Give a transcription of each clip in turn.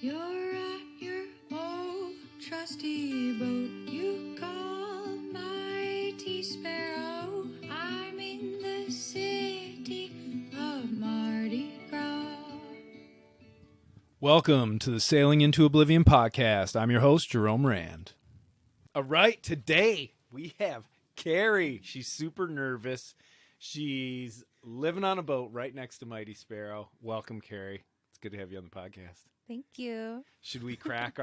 You're at your old trusty boat. You call mighty sparrow. I'm in the city of Mardi Gras. Welcome to the Sailing into Oblivion podcast. I'm your host, Jerome Rand. All right, today we have Cari. She's super nervous. She's living on a boat right next to Mighty Sparrow. Welcome, Cari. It's good to have you on the podcast. Thank you. Should we crack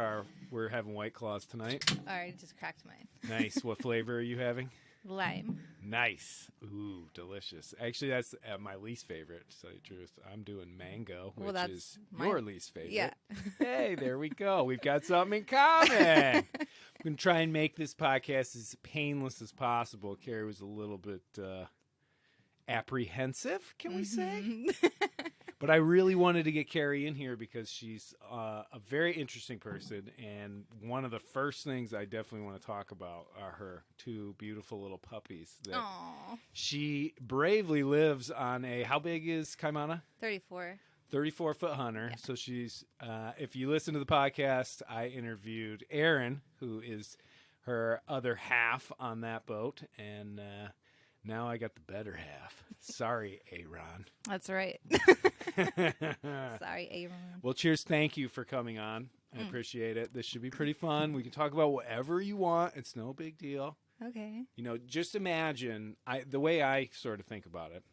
we're having White Claws tonight? All right, just cracked mine. Nice. What flavor are you having? Lime. Nice. Ooh, delicious. Actually, that's my least favorite, to tell you the truth. I'm doing mango, which is your least favorite. Yeah. Hey, there we go. We've got something in common. I'm going to try and make this podcast as painless as possible. Cari was a little bit apprehensive, can we say? But I really wanted to get Cari in here because she's a very interesting person, and one of the first things I definitely want to talk about are her two beautiful little puppies. That Aww. she bravely lives on a, how big is Kaimana? 34. 34-foot hunter. Yeah. So she's, if you listen to the podcast, I interviewed Erin, who is her other half on that boat, and now I got the better half. Sorry, Aaron. That's right. Sorry, Aaron. Well, cheers. Thank you for coming on. I appreciate it. This should be pretty fun. We can talk about whatever you want. It's no big deal. Okay. You know, just imagine, the way I sort of think about it,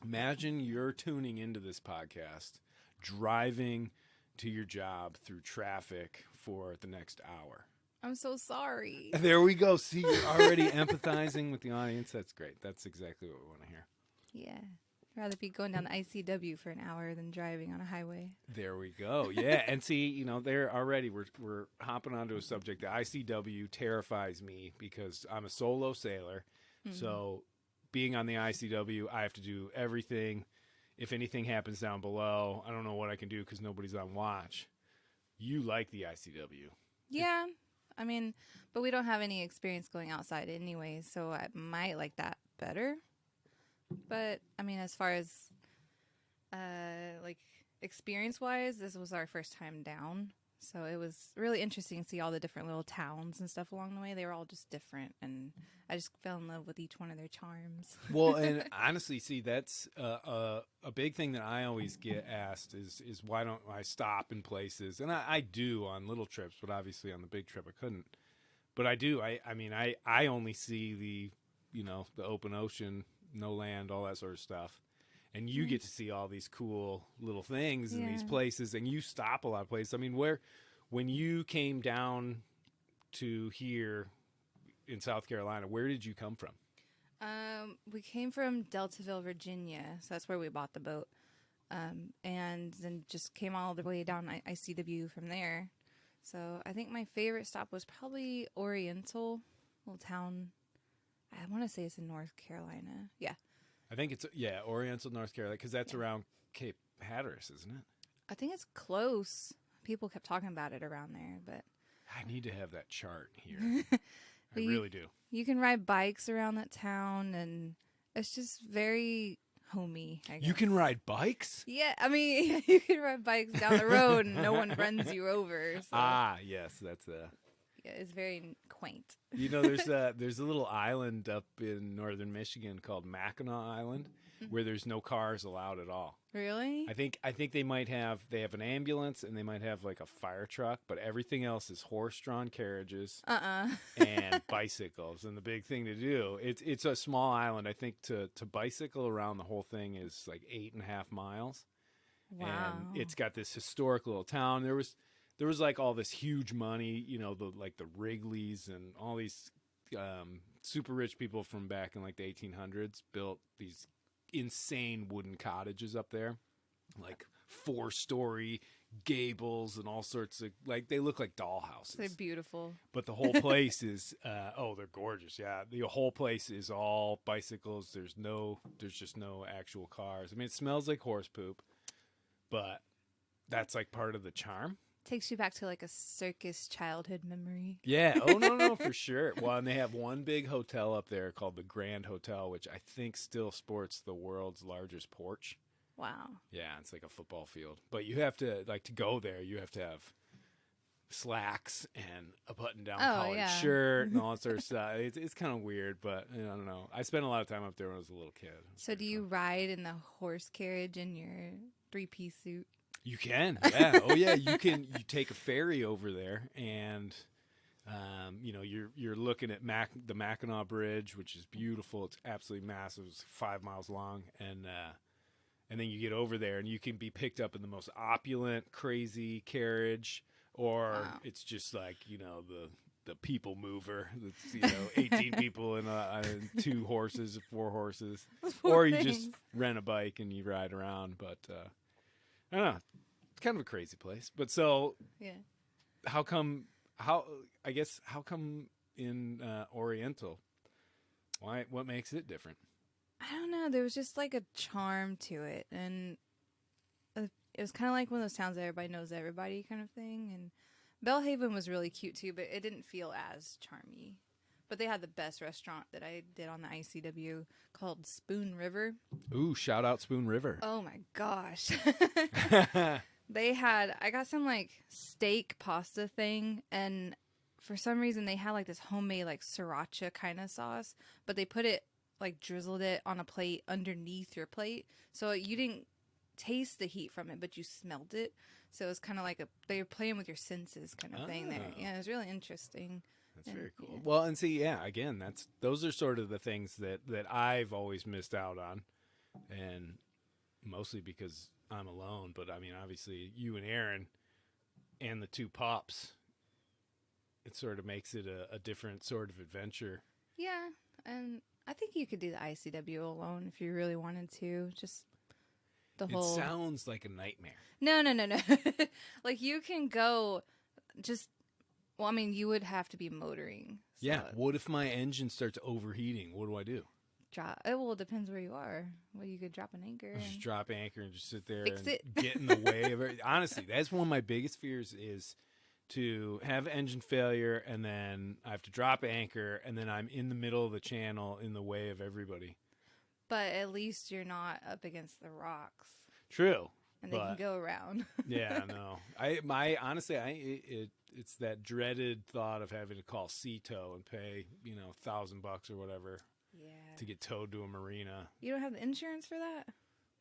imagine you're tuning into this podcast, driving to your job through traffic for the next hour. I'm so sorry. There we go. See, you're already empathizing with the audience. That's great. That's exactly what we want to hear. Yeah. I'd rather be going down the ICW for an hour than driving on a highway. There we go. Yeah. And see, you know, there already we're hopping onto a subject. The ICW terrifies me because I'm a solo sailor. Mm-hmm. So being on the ICW, I have to do everything. If anything happens down below, I don't know what I can do because nobody's on watch. You like the ICW. Yeah. I mean, but we don't have any experience going outside anyway, so I might like that better. But, I mean, as far as, like, experience-wise, this was our first time down. So it was really interesting to see all the different little towns and stuff along the way. They were all just different, and I just fell in love with each one of their charms. Well, and honestly, see, that's a big thing that I always get asked is why don't I stop in places? And I do on little trips, but obviously on the big trip I couldn't. But I do. I mean, I only see the open ocean, no land, all that sort of stuff. And you get to see all these cool little things in these places, and you stop a lot of places. I mean, when you came down to here in South Carolina, where did you come from? We came from Deltaville, Virginia, so that's where we bought the boat. And then just came all the way down ICW from there. So I think my favorite stop was probably Oriental, little town. I want to say it's in North Carolina. Yeah. I think it's, Oriental, North Carolina, because that's around Cape Hatteras, isn't it? I think it's close. People kept talking about it around there, but I need to have that chart here. I really do. You can ride bikes around that town, and it's just very homey, I guess. You can ride bikes? Yeah, I mean, you can ride bikes down the road, and no one runs you over. So. Ah, yes, that's Yeah, it's very quaint. You know, there's a little island up in northern Michigan called Mackinac Island where there's no cars allowed at all. Really? I think they have an ambulance and they might have like a fire truck, but everything else is horse-drawn carriages and bicycles. And the big thing to do, it's a small island. I think to bicycle around the whole thing is like 8.5 miles. Wow. And it's got this historic little town. There was like all this huge money, you know, the Wrigleys and all these super rich people from back in like the 1800s built these insane wooden cottages up there, like 4-story gables and all sorts of, like, they look like dollhouses. They're beautiful. But the whole place is, they're gorgeous. Yeah. The whole place is all bicycles. There's just no actual cars. I mean, it smells like horse poop, but that's like part of the charm. Takes you back to like a circus childhood memory. Yeah. Oh, no, for sure. Well, and they have one big hotel up there called the Grand Hotel, which I think still sports the world's largest porch. Wow. Yeah, it's like a football field. But you have to, like, to go there, you have to have slacks and a button-down collared shirt and all that sort of stuff. It's kind of weird, but I don't know. I spent a lot of time up there when I was a little kid. So do you ride in the horse carriage in your 3-piece suit? You can, yeah. Oh, yeah. You take a ferry over there, and you're looking at the Mackinac Bridge, which is beautiful. It's absolutely massive. It's 5 miles long, and then you get over there, and you can be picked up in the most opulent, crazy carriage, or it's just like the people mover. That's 18 people and 2 horses, 4 horses, or you just rent a bike and you ride around. But I don't know. It's kind of a crazy place. But so yeah, how come in Oriental? Why? What makes it different? I don't know. There was just like a charm to it, and it was kind of like one of those towns that everybody knows everybody kind of thing. And Belhaven was really cute too, but it didn't feel as charmy. But they had the best restaurant that I did on the ICW called Spoon River. Ooh, shout out Spoon River. Oh my gosh. I got some like steak pasta thing, and for some reason they had like this homemade like sriracha kind of sauce, but they put it like drizzled it on a plate underneath your plate. So you didn't taste the heat from it, but you smelled it. So it was kind of like they were playing with your senses kind of thing there. Yeah, it was really interesting. That's very cool. Yeah. Well, and see, yeah, again, those are sort of the things that I've always missed out on, and mostly because I'm alone. But I mean, obviously, you and Aaron and the 2 pops, it sort of makes it a different sort of adventure. Yeah, and I think you could do the ICW alone if you really wanted to. Just the whole. It sounds like a nightmare. No. Like you can go just. Well, I mean, you would have to be motoring. So yeah. What if my engine starts overheating? What do I do? Drop. Well, it depends where you are. Well, you could drop an anchor. Just drop anchor and just sit there and get in the way of it. Honestly, that's one of my biggest fears is to have engine failure, and then I have to drop anchor, and then I'm in the middle of the channel in the way of everybody. But at least you're not up against the rocks. True. And they can go around. Yeah, no. It's that dreaded thought of having to call Tow and pay, $1,000 or whatever. Yeah. To get towed to a marina. You don't have the insurance for that?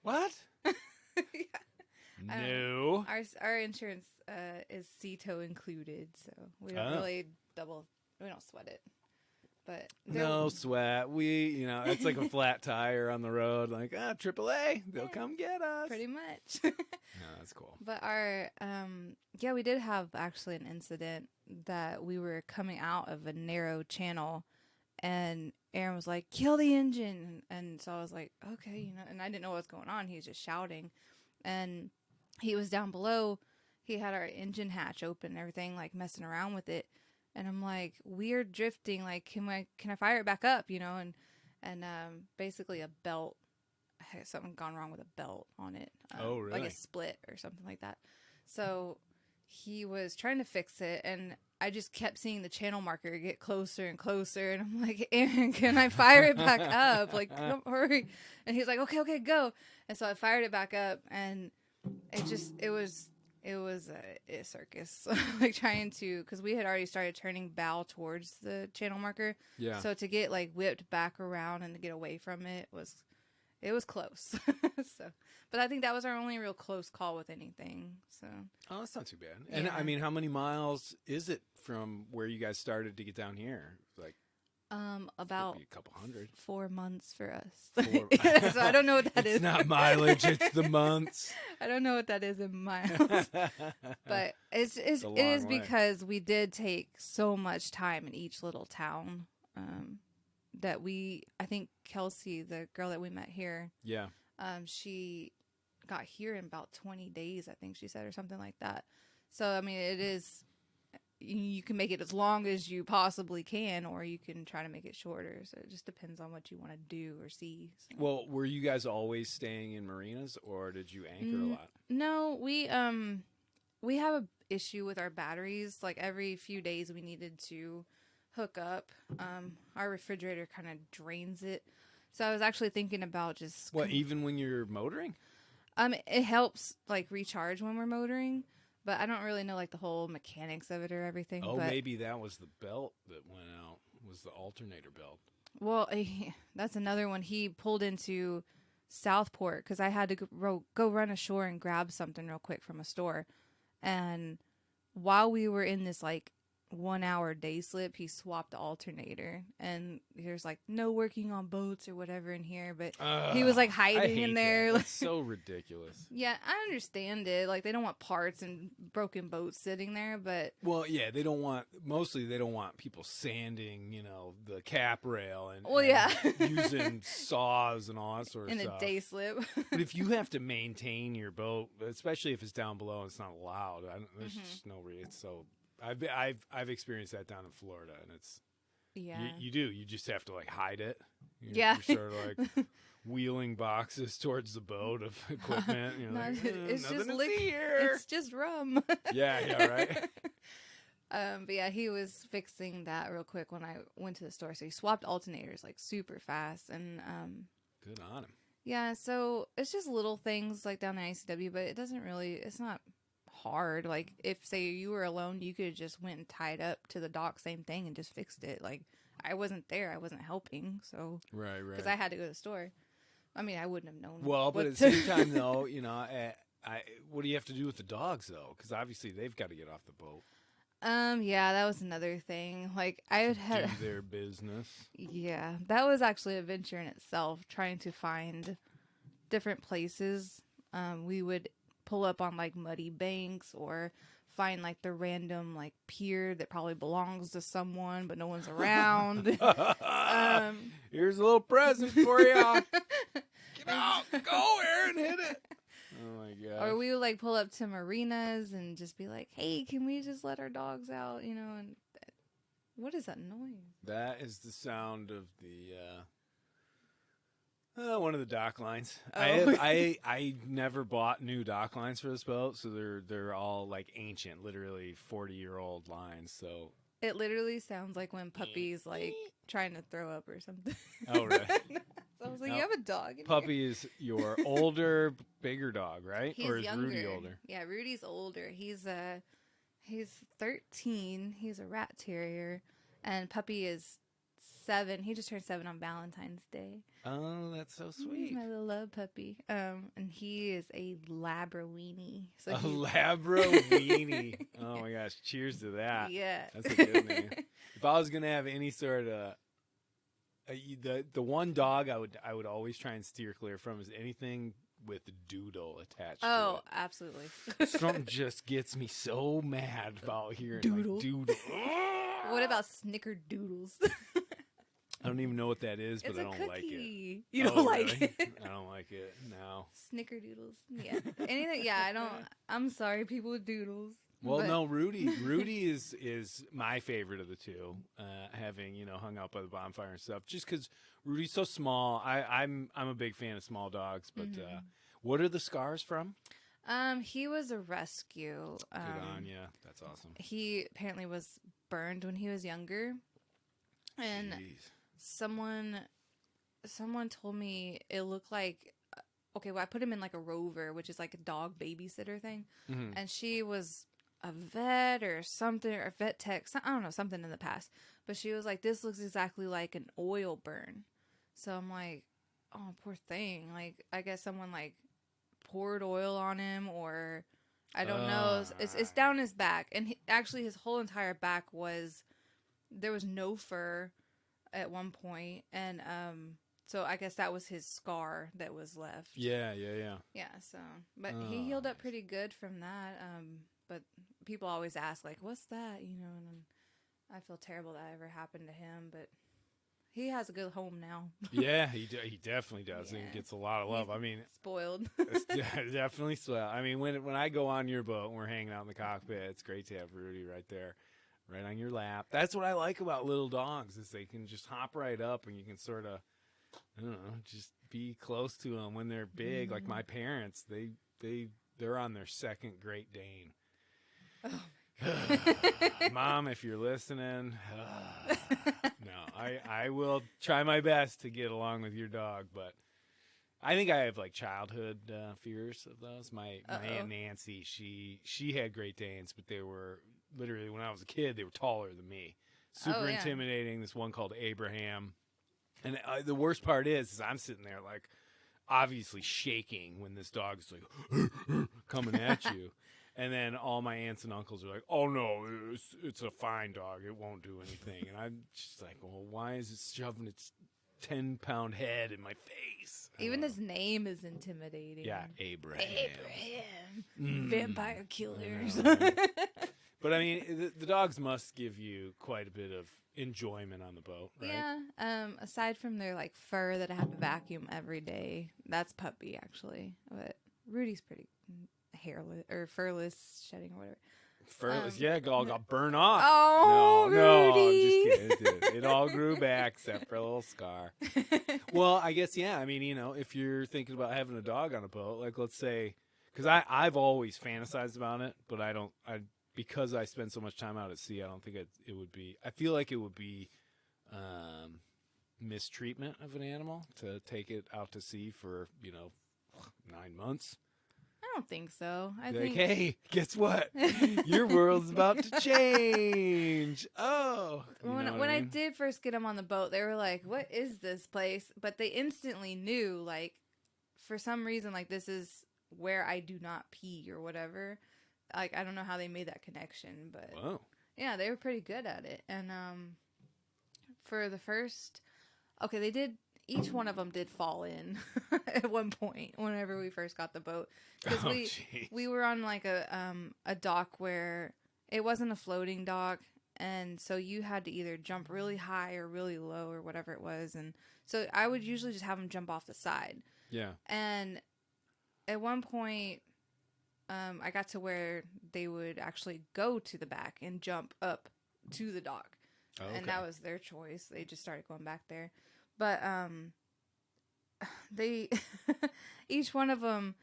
What? Yeah. No. Our insurance is Tow included, so we don't really we don't sweat it. But no sweat. It's like a flat tire on the road. Like, AAA, they'll come get us. Pretty much. No, that's cool. But we did have actually an incident that we were coming out of a narrow channel, and Aaron was like, "Kill the engine," and so I was like, "Okay," and I didn't know what was going on. He was just shouting, and he was down below. He had our engine hatch open and everything, like messing around with it. And I'm like, we're drifting. Like, can I fire it back up? And basically a belt, something gone wrong with a belt on it. Oh, really? Like a split or something like that. So he was trying to fix it, and I just kept seeing the channel marker get closer and closer. And I'm like, Aaron, can I fire it back up? Like, come hurry. And he's like, okay, go. And so I fired it back up, and it was a circus, like trying to, because we had already started turning bow towards the channel marker. Yeah. So to get like whipped back around and to get away from it was close. But I think that was our only real close call with anything. So. Oh, that's not too bad. Yeah. And I mean, how many miles is it from where you guys started to get down here? Like. About a couple hundred. 4 months for us. So I don't know what that is. It's not mileage; it's the months. I don't know what that is in miles, but it is because we did take so much time in each little town. That I think Kelsey, the girl that we met here, she got here in about 20 days, I think she said, or something like that. So I mean, it is. You can make it as long as you possibly can, or you can try to make it shorter. So it just depends on what you want to do or see. So. Well, were you guys always staying in marinas, or did you anchor a lot? No, we have a issue with our batteries. Like every few days, we needed to hook up. Our refrigerator kind of drains it. So I was actually thinking about just even when you're motoring. It helps like recharge when we're motoring, but I don't really know like the whole mechanics of it or everything. Oh, but, maybe that was the belt that went out. Was the alternator belt? Well, that's another one. He pulled into Southport because I had to go run ashore and grab something real quick from a store, and while we were in this like 1 hour day slip, he swapped the alternator, and there's like no working on boats or whatever in here, but he was like I hiding hate in there. That. It's so ridiculous. Yeah, I understand it. Like they don't want parts and broken boats sitting there, but Well, yeah, they don't want people sanding, the cap rail and, Well, yeah. using saws and all that sort of in stuff. a day slip. But if you have to maintain your boat, especially if it's down below and it's not allowed, there's just no reason. So I've experienced that down in Florida, and it's Yeah. you do. You just have to like hide it. Yeah. You're sort of like wheeling boxes towards the boat of equipment. You're like, It's nothing just to liquor. see here. It's just rum. Yeah, right. But yeah, he was fixing that real quick when I went to the store. So he swapped alternators like super fast, and Good on him. yeah. So it's just little things like down the ICW, but it doesn't really. It's not hard. Like if say you were alone, you could have just went and tied up to the dock, same thing, and just fixed it. Like I wasn't there. I wasn't helping. So Right. because I had to go to the store. I mean, I wouldn't have known. Well, but what at the same time, though, what do you have to do with the dogs, though? Because obviously they've got to get off the boat, Yeah, that was another thing. Like I had do their business. Yeah, that was actually a venture in itself, trying to find different places. We would pull up on like muddy banks or find like the random like pier that probably belongs to someone, but no one's around. Here's a little present for you. Get out, go, Aaron, hit it. Oh my god. Or we would like pull up to marinas and just be like, "Hey, can we just let our dogs out?" And what is that noise? That is the sound of the one of the dock lines. Oh. I never bought new dock lines for this boat, so they're all like ancient, literally 40-year-old lines. So It literally sounds like when puppies like trying to throw up or something. Oh, really? So I was like, No. "You have a dog in here?" Puppy is your older, bigger dog, right? He's or is younger. Rudy older? Yeah, Rudy's older. He's 13. He's a rat terrier, and Puppy is 7. He just turned 7 on Valentine's Day. Oh, that's so He's sweet. my little love puppy. And he is a Labrador. So A he, Labrador weenie. Oh my gosh! Cheers to that. yeah, That's a good name. If I was gonna have any sort of the one dog I would always try and steer clear from is anything with doodle attached. Oh, to absolutely. it. Something just gets me so mad about hearing Doodle. Like, doodle. What about snickerdoodles? I don't even know what that is, but It's I a don't like it. cookie. You don't Oh, like really? it? I don't like it. No. Snickerdoodles. Yeah. Anything. Yeah, I don't. I'm sorry, people with doodles. Well, but- no, Rudy is my favorite of the two. Having hung out by the bonfire and stuff, just because Rudy's so small. I'm a big fan of small dogs. But what are the scars from? He was a rescue. Good on ya. That's awesome. He apparently was burned when he was younger, and Jeez. someone told me it looked like. Okay, well, I put him in like a rover, which is like a dog babysitter thing, Mhm. and she was a vet or something, or a vet tech. I don't know, something in the past. But she was like, "This looks exactly like an oil burn." So I'm like, "Oh, poor thing." Like, I guess someone like poured oil on him, or I don't know. It's down his back, and actually his whole entire back there was no fur at one point, and so I guess that was his scar that was left. Yeah. Yeah, so but he healed up pretty good from that. But people always ask like, "What's that?" And I feel terrible that ever happened to him, but he has a good home now. Yeah, he definitely does. Yeah. And gets a lot of love. I mean, Spoiled. it's definitely swell. I mean, when I go on your boat and we're hanging out in the cockpit, it's great to have Rudy right there, right on your lap. That's what I like about little dogs is they can just hop right up and you can sort of, I don't know, just be close to them when they're big. Like my parents, they're on their second Great Dane. Mom, if you're listening, no, I will try my best to get along with your dog, but I think I have like childhood fears of those. My Aunt Nancy, she had Great Danes, but they were literally, when I was a kid, they were taller than me. Super intimidating. This one called Abraham. And the worst part is I'm sitting there like obviously shaking when this dog is like coming at you. And then all my aunts and uncles are like, "Oh no, it's a fine dog. It won't do anything." And I'm just like, "Well, why is it shoving its 10-pound head in my face?" Even his name is intimidating. Yeah, Abraham. Vampire killers. But I mean, the dogs must give you quite a bit of enjoyment on the boat, right? Yeah. Aside from their like fur that I have to vacuum every day, that's Puppy actually. But Rudy's pretty hairless or furless, shedding or whatever. Furless, yeah, all got burned off. Oh, no, Rudy. I'm just kidding. It all grew back except for a little scar. Well, I guess, yeah. I mean, if you're thinking about having a dog on a boat, like let's say, because I've always fantasized about it, but because I spend so much time out at sea, I don't think it would be. I feel like it would be mistreatment of an animal to take it out to sea for 9 months. I don't think so. I Like, think, hey, guess what? Your world's about to change. Oh. when I did first get them on the boat, they were like, "What is this place?" But they instantly knew, like, for some reason, like, this is where I do not pee or whatever. Like, I don't know how they made that connection, but Whoa. yeah, they were pretty good at it. And for the first, they did. Each one of them did fall in at one point whenever we first got the boat, because we were on like a dock where it wasn't a floating dock, and so you had to either jump really high or really low or whatever it was, and so I would usually just have them jump off the side. Yeah. And at one point, I got to where they would actually go to the back and jump up to the dock, and that was their choice. They just started going back there. But they each one of them,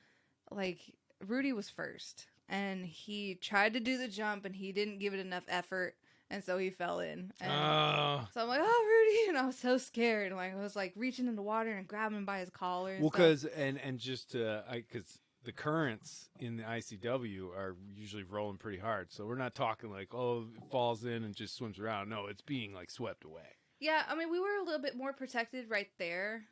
like Rudy was first, and he tried to do the jump, and he didn't give it enough effort, and so he fell in. And so I'm like, "Oh, Rudy!" And I was so scared. And like I was like reaching in the water and grabbing him by his collar. And because because the currents in the ICW are usually rolling pretty hard, so we're not talking like it falls in and just swims around. No, it's being like swept away. Yeah, I mean, we were a little bit more protected right there,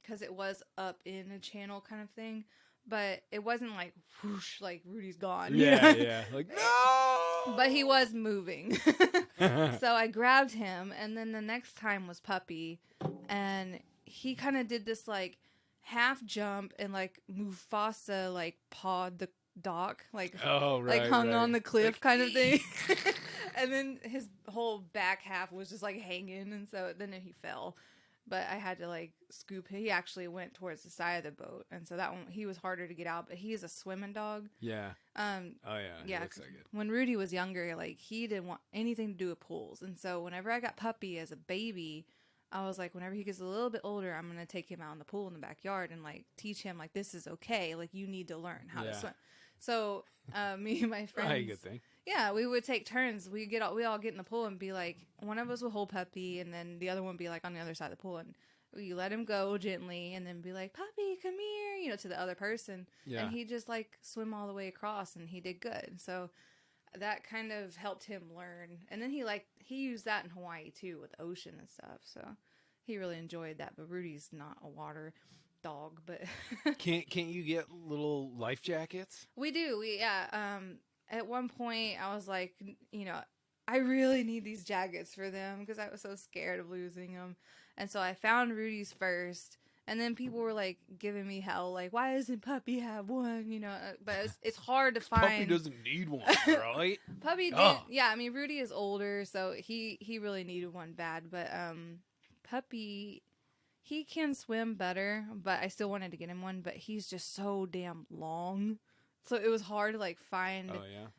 because it was up in a channel kind of thing, but it wasn't like whoosh, like Rudy's gone. Yeah, like no. But he was moving, so I grabbed him, and then the next time was Puppy, and he kind of did this like half jump and like Mufasa like pawed the dock, like like hung on the cliff kind of thing. And then his whole back half was just like hanging, and so then he fell. But I had to like scoop him. He actually went towards the side of the boat, and so that one he was harder to get out. But he is a swimming dog. Yeah. Oh yeah. Looks like it. When Rudy was younger, like he didn't want anything to do with pools, and so whenever I got Puppy as a baby, I was like, whenever he gets a little bit older, I'm gonna take him out in the pool in the backyard and like teach him like this is okay. Like you need to learn how to swim. So me and my friends, Probably a good thing. Yeah, we would take turns. We all get in the pool and be like, one of us will hold Puppy, and then the other one would be like on the other side of the pool, and we let him go gently, and then be like, "Puppy, come here," to the other person. Yeah. And he just like swim all the way across, and he did good. So that kind of helped him learn. And then he used that in Hawaii too with the ocean and stuff. So he really enjoyed that. But Rudy's not a water dog, but can't you get little life jackets? We do. At one point I was like, I really need these jackets for them because I was so scared of losing them. And so I found Rudy's first, and then people were like giving me hell, like, why doesn't Puppy have one? But it's hard to find. Puppy doesn't need one, right? Puppy did. Yeah, I mean, Rudy is older, so he really needed one bad. But Puppy, he can swim better, but I still wanted to get him one. But he's just so damn long. So it was hard to like find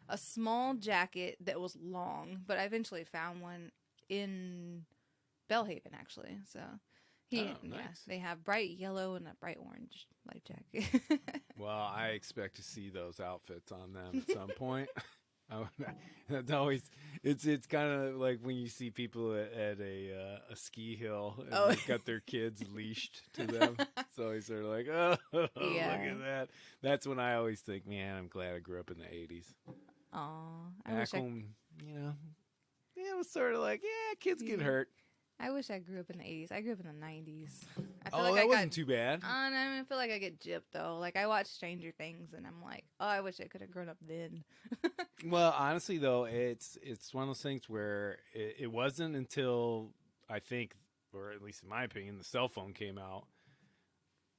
a small jacket that was long, but I eventually found one in Belhaven actually. So nice. They have bright yellow and a bright orange life jacket. Well, I expect to see those outfits on them at some point. That's always it's kind of like when you see people at a ski hill and Oh. they've got their kids leashed to them. It's always sort of like, oh, look Yeah. at that. That's when I always think, man, I'm glad I grew up in the '80s. Aw, Back when, it was sort of like, yeah, kids get hurt. I wish I grew up in the 80s. I grew up in the 90s. I Oh, that wasn't too bad. I feel like I get gypped though. Like I watch Stranger Things and I'm like, oh, I wish I could have grown up then. Well, honestly, though, it's one of those things where it wasn't until I think, or at least in my opinion, the cell phone came out,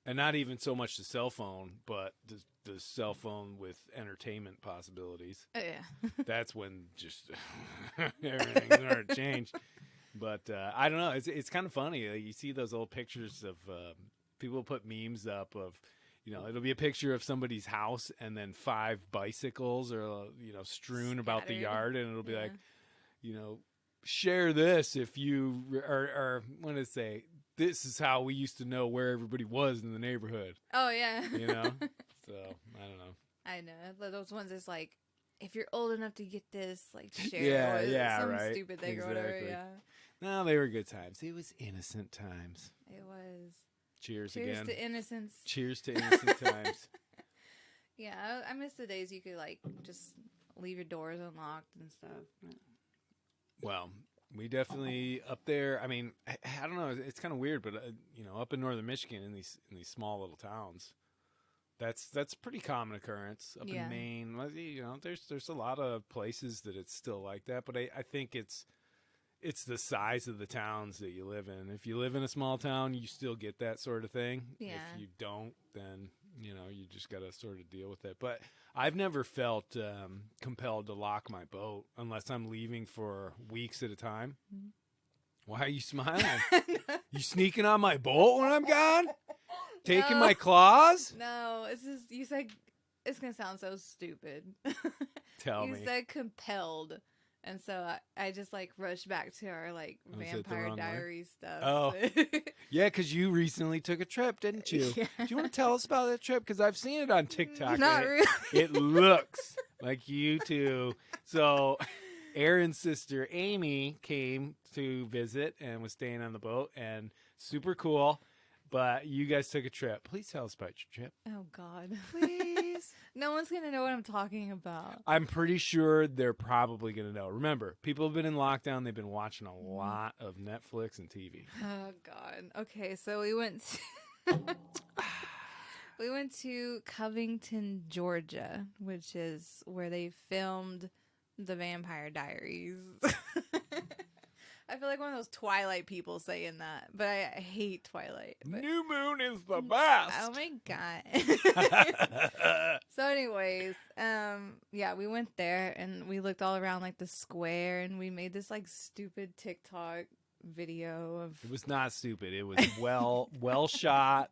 and not even so much the cell phone, but the cell phone with entertainment possibilities. Oh, yeah. That's when just everything started to change. But I don't know. It's kind of funny. You see those old pictures of people put memes up of, it'll be a picture of somebody's house and then 5 bicycles are, strewn about the yard. And it'll be like, share this if you, or what did it say? This is how we used to know where everybody was in the neighborhood. Oh, yeah. So, I don't know. I know. Those ones is like, if you're old enough to get this, like, share some right. stupid thing or whatever, yeah. No, they were good times. It was innocent times. It was. Cheers again. Cheers to innocence. Cheers to innocent times. Yeah, I miss the days you could, like, just leave your doors unlocked and stuff. Well, we definitely up there. I mean, I don't know. It's kind of weird, but up in northern Michigan, in these small little towns, that's a pretty common occurrence. Up in Maine, there's a lot of places that it's still like that. But I think it's the size of the towns that you live in. If you live in a small town, you still get that sort of thing. Yeah. If you don't, then you just got to sort of deal with it. But I've never felt compelled to lock my boat unless I'm leaving for weeks at a time. Mm-hmm. Why are you smiling? You sneaking on my boat when I'm gone? Taking my claws? No, you said it's gonna sound so stupid. Tell me. You said compelled. And so I just like rushed back to our like Vampire Diaries stuff. Oh, yeah, because you recently took a trip, didn't you? Yeah. Do you want to tell us about that trip? Because I've seen it on TikTok. Not really. It looks like you two. So Aaron's sister Amy came to visit and was staying on the boat, and super cool. But you guys took a trip. Please tell us about your trip. Oh, God. Please. No one's going to know what I'm talking about. I'm pretty sure they're probably going to know. Remember, people have been in lockdown. They've been watching a lot of Netflix and TV. Oh, God. Okay, so we went to Covington, Georgia, which is where they filmed the Vampire Diaries. I feel like one of those Twilight people saying that, but I hate Twilight. But... New Moon is the best. Oh my God. So anyways, we went there and we looked all around like the square and we made this like stupid TikTok video of... It was not stupid. It was well shot,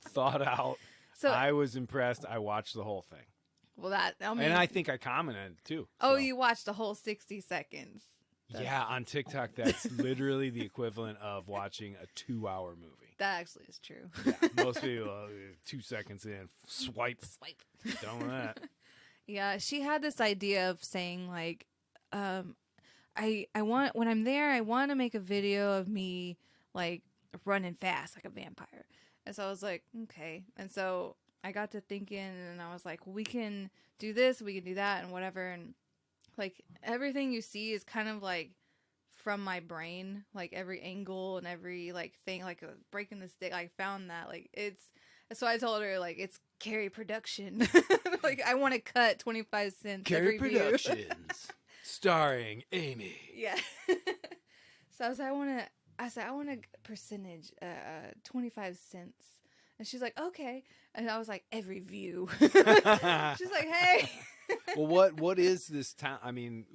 thought out. So I was impressed. I watched the whole thing. Well, and I think I commented too. Oh, so. You watched the whole 60 seconds. Yeah, on TikTok, that's literally the equivalent of watching a 2-hour movie. That actually is true. Yeah, most people, 2 seconds in, swipe. Done with that. Yeah, she had this idea of saying, like, I want, when I'm there, I want to make a video of me, like, running fast like a vampire. And so I was like, okay. And so I got to thinking, and I was like, well, we can do this, we can do that, and whatever, and like everything you see is kind of like from my brain, like every angle and every like thing, like breaking the stick. I found that like it's. So I told her like it's Cari production. Like I want to cut 25 cents. Cari Productions, starring Amy. Yeah. So I said I want a percentage, 25 cents. And she's like, okay. And I was like, every view. She's like, hey. Well, what is this town? I mean,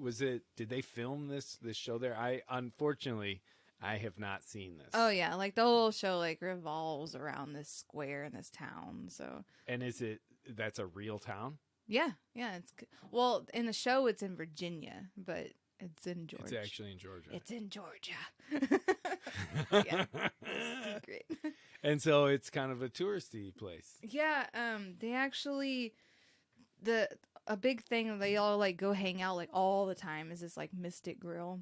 did they film this show there? Unfortunately, I have not seen this. Oh yeah, like the whole show like revolves around this square in this town. So. And that's a real town? Yeah. Well, in the show it's in Virginia, but it's in Georgia. It's actually in Georgia. It's in Georgia. Yeah. Secret. And so it's kind of a touristy place. Yeah, they actually a big thing they all like go hang out like all the time is this like Mystic Grill.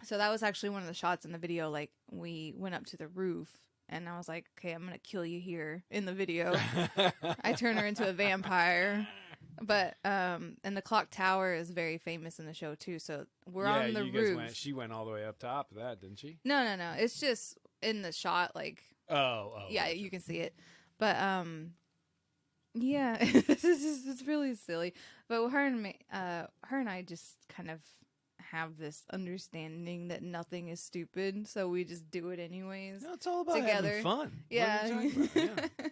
So that was actually one of the shots in the video. Like we went up to the roof and I was like, okay, I'm going to kill you here in the video. I turn her into a vampire. But and the clock tower is very famous in the show too. So we're on the roof. She went all the way up top of that, didn't she? No. It's just in the shot, like yeah, gotcha. you can see it. But yeah, it's really silly. But her and I just kind of have this understanding that nothing is stupid, so we just do it anyways. No, it's all about together. having fun. Yeah. What are you talking about? Yeah.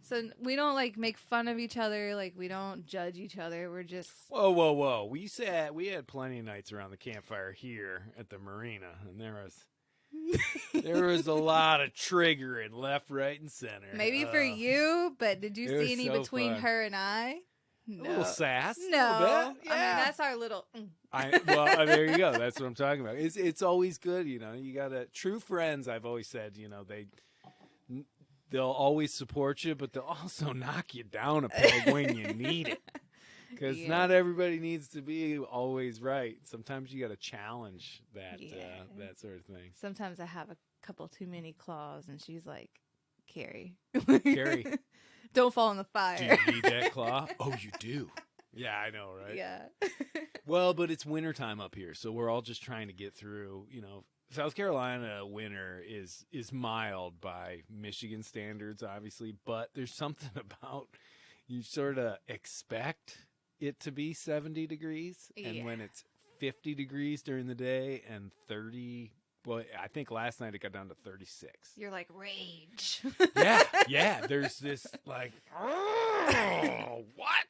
So we don't like make fun of each other, like we don't judge each other. We're just Whoa. We had plenty of nights around the campfire here at the marina, and there was a lot of triggering left, right, and center. maybe for you, but did you it was see any so between fun. her and I? No. A little sass. No. A little bit. Yeah. I mean, that's our little. There you go. That's what I'm talking about. It's always good, you know. You got true friends. I've always said, you know, they'll always support you, but they'll also knock you down a peg when you need it. Because not everybody needs to be always right. Sometimes you got to challenge that that sort of thing. Sometimes I have a couple too many claws, and she's like, Cari, don't fall in the fire. Do you need that claw? Oh, you do. Yeah, I know, right? Yeah. Well, but it's wintertime up here, so we're all just trying to get through. You know, South Carolina winter is mild by Michigan standards, obviously, but there's something about you sort of expect it to be 70 degrees, and when it's 50 degrees during the day and 30. Well, I think last night it got down to 36. You're like, rage. Yeah. There's this like, oh, what?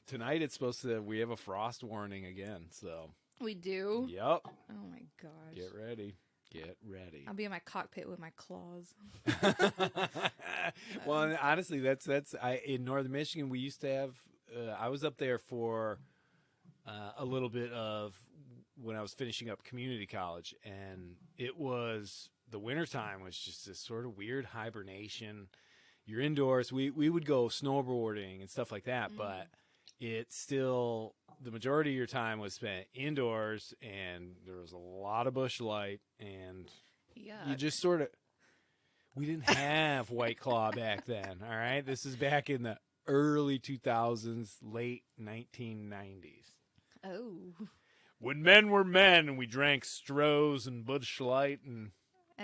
Tonight it's supposed to. We have a frost warning again, so we do. Yep. Oh my gosh. Get ready. I'll be in my cockpit with my claws. Well, honestly, that's in northern Michigan. We used to have. I was up there for a little bit of when I was finishing up community college, and it was the wintertime was just this sort of weird hibernation. You're indoors. We would go snowboarding and stuff like that, but it's still the majority of your time was spent indoors, and there was a lot of bush light, and you just sort of. We didn't have White Claw back then. All right, this is back in the early 2000s, late 1990s. Oh. When men were men, and we drank Strohs and Busch Light, and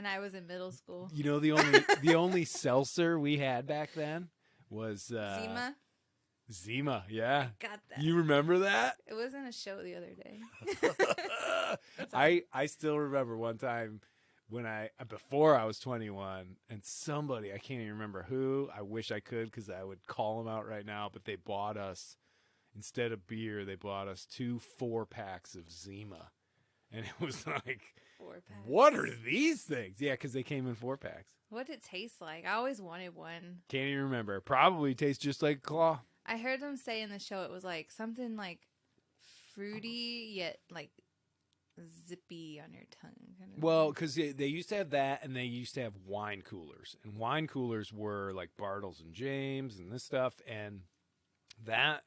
I was in middle school. you know the only seltzer we had back then was Zima. Zima, yeah. Got that. You remember that? It was in a show the other day. I still remember one time when before I was 21, and somebody, I can't even remember who. I wish I could because I would call them out right now, but they bought us. Instead of beer, they bought us 2 4-packs of Zima. And it was like, 4-packs. What are these things? Yeah, because they came in 4-packs. What did it taste like? I always wanted one. Can't even remember. Probably tastes just like Claw. I heard them say in the show it was like something like fruity, yet like zippy on your tongue. Kind of Well, because they used to have that, and they used to have wine coolers. And wine coolers were like Bartles and James and this stuff. And that...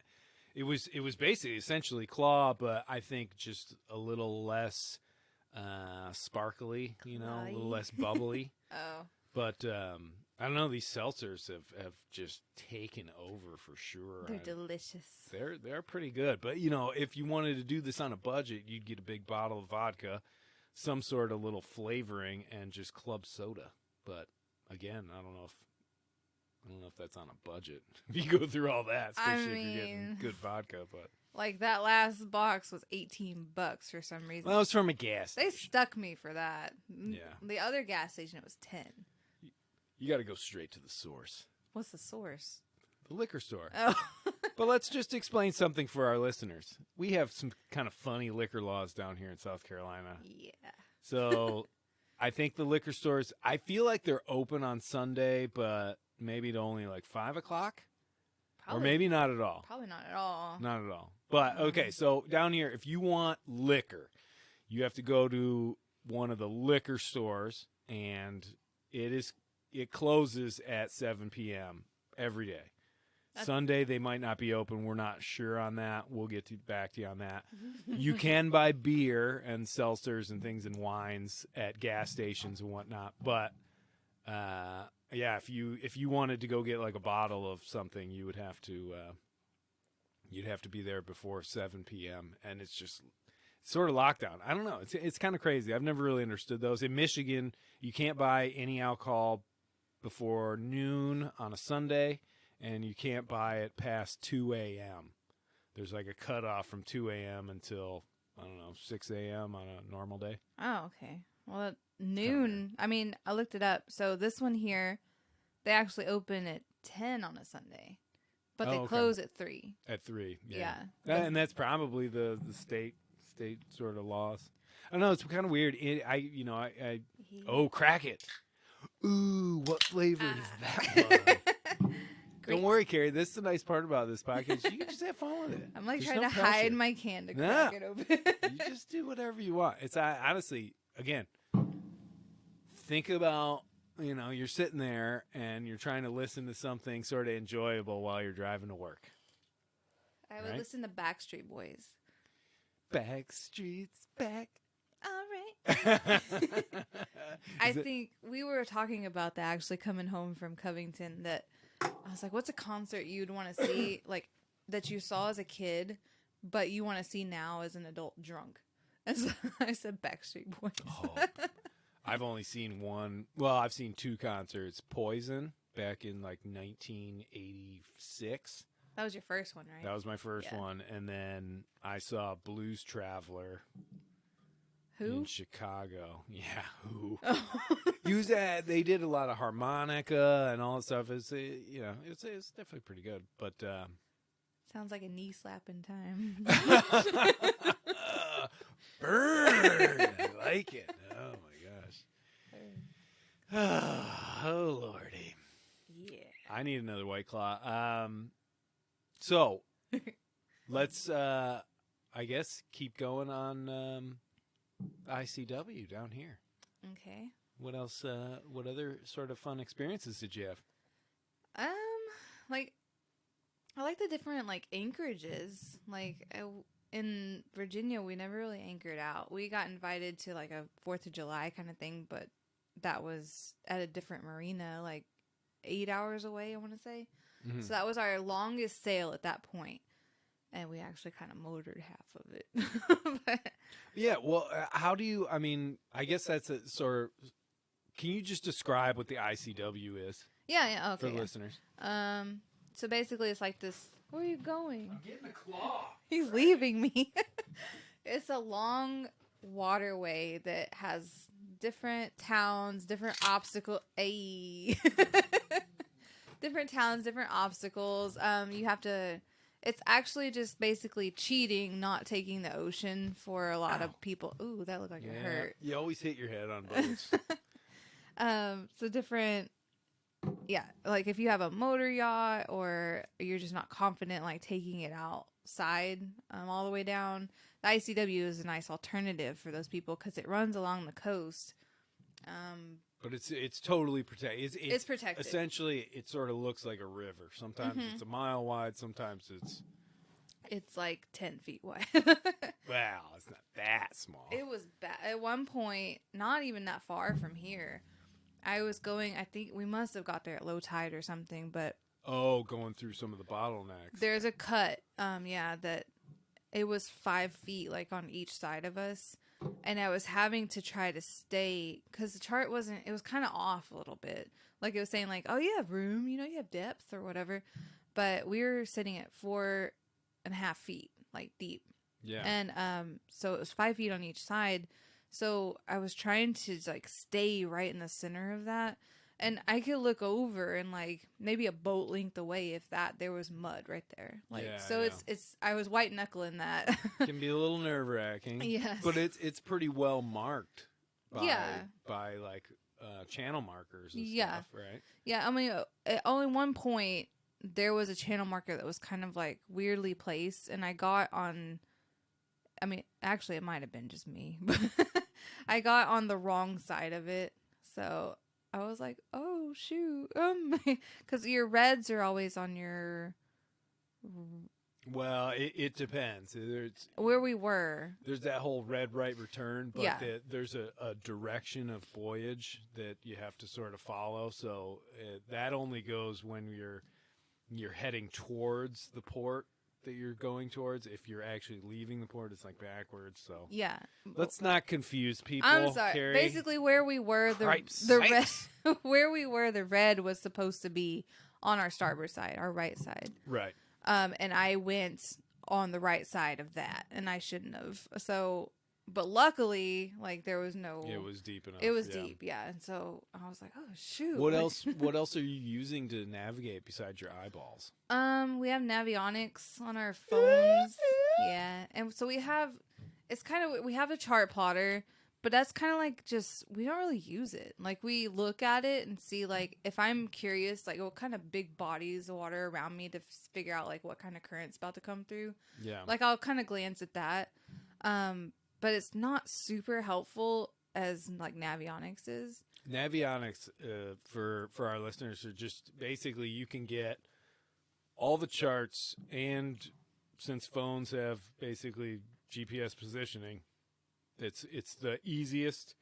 It was basically essentially Claw, but I think just a little less sparkly, you know, a little less bubbly. Oh. But I don't know, these seltzers have just taken over for sure. They're delicious. They're pretty good. But, you know, if you wanted to do this on a budget, you'd get a big bottle of vodka, some sort of little flavoring, and just club soda. But, again, I don't know if that's on a budget. If you go through all that, especially if you're getting good vodka. But like that last box was $18 for some reason. Well, it was from a gas station. They stuck me for that. Yeah. The other gas station, it was 10. You got to go straight to the source. What's the source? The liquor store. Oh. But let's just explain something for our listeners. We have some kind of funny liquor laws down here in South Carolina. Yeah. So I think the liquor stores, I feel like they're open on Sunday, but maybe to only like 5 o'clock, or maybe not at all. Probably not at all. Not at all. But okay, so down here, if you want liquor, you have to go to one of the liquor stores, and it closes at 7 p.m. every day. Sunday they might not be open. We're not sure on that. We'll get back to you on that. You can buy beer and seltzers and things and wines at gas stations and whatnot, but yeah, if you wanted to go get like a bottle of something, you would have to you'd have to be there before 7 p.m. and it's just sort of lockdown. I don't know. It's kind of crazy. I've never really understood those. In Michigan, you can't buy any alcohol before noon on a Sunday, and you can't buy it past 2 a.m. There's like a cutoff from 2 a.m. until, I don't know, 6 a.m. on a normal day. Oh, okay. Well, at noon, I mean, I looked it up. So this one here, they actually open at 10 on a Sunday, but they close at 3. At 3, yeah. And that's probably the state sort of laws. I don't know. It's kind of weird. Oh, crack it. Ooh, what flavor is that one? Don't worry, Cari. This is the nice part about this podcast. You can just have fun with it. I'm like There's trying no to pressure. hide my can to crack it open. You just do whatever you want. It's honestly, again, think about, you're sitting there and you're trying to listen to something sort of enjoyable while you're driving to work. I would listen to Backstreet Boys. Backstreet's back. All right. I think we were talking about that actually coming home from Covington, that I was like, what's a concert you'd want to see, like, that you saw as a kid, but you want to see now as an adult drunk? And so I said Backstreet Boys. I've only seen one. Well, I've seen 2 concerts. Poison back in like 1986. That was your first one, right? That was my first one. And then I saw Blues Traveler. Who? In Chicago. Yeah, who? They did a lot of harmonica and all that stuff. It's definitely pretty good. But sounds like a knee slapping time. Burn! I like it. Oh my gosh. Oh lordy. Yeah. I need another White Claw. So let's I guess keep going on ICW down here. Okay. What else? What other sort of fun experiences did you have? Like, I like the different like anchorages. Like in Virginia, we never really anchored out. We got invited to like a 4th of July kind of thing, but that was at a different marina, like 8 hours away, I want to say. Mm-hmm. So that was our longest sail at that point. And we actually kind of motored half of it. But, yeah, well, how do you, I guess that's a sort of, can you just describe what the ICW is? Yeah, okay. For listeners. So basically it's like this, where are you going? I'm getting a claw. He's leaving me. It's a long waterway that has different towns, different different towns, different obstacles. You have to, it's actually just basically cheating, not taking the ocean for a lot of people. Ooh, that looked like it hurt. You always hit your head on boats. So different, like if you have a motor yacht or you're just not confident like taking it outside all the way down, the ICW is a nice alternative for those people because it runs along the coast. But it's totally protected. It's protected. Essentially, it sort of looks like a river. Sometimes it's a mile wide. Sometimes it's like 10 feet wide. Wow, it's not that small. It was bad. At one point, not even that far from here, I was going, I think we must have got there at low tide or something, but... Oh, going through some of the bottlenecks. There's a cut, that it was 5 feet, like, on each side of us. And I was having to try to stay, because the chart it was kind of off a little bit. Like, it was saying, like, oh, you have room, you have depth or whatever. But we were sitting at 4.5 feet, like, deep. Yeah. And so it was 5 feet on each side. So I was trying to like stay right in the center of that. And I could look over and like maybe a boat length away, if that, there was mud right there. Like, it's I was white knuckling that. Can be a little nerve wracking. Yes. But it's pretty well marked by like channel markers and stuff, right? Yeah. At only one point there was a channel marker that was kind of like weirdly placed, and I got on, actually it might have been just me, but I got on the wrong side of it. So I was like, oh shoot, because your reds are always on your Well, it depends. Where we were. There's that whole red right return, but Yeah. there's a direction of voyage that you have to sort of follow. So that only goes when you're heading towards the port that you're going towards. If you're actually leaving the port, it's like backwards. So Yeah. let's not confuse people. I'm sorry. Carrie. Basically, where we were, the red, where we were, the red was supposed to be on our starboard side, our right side. Right. And I went on the right side of that, and I shouldn't have. So, but luckily, like there was no. It was deep enough. It was deep, yeah. And so I was like, "Oh shoot!" What else? What else are you using to navigate besides your eyeballs? We have Navionics on our phones, yeah, and so we have. It's kind of we have a chart plotter, but that's kind of like just we don't really use it. Like we look at it and see like if I'm curious, like what kind of big bodies of water around me to figure out like what kind of current's about to come through. Yeah. Like I'll kind of glance at that. But it's not super helpful as like Navionics is. Navionics, for our listeners, are just basically you can get all the charts, and since phones have basically GPS positioning, it's the easiest,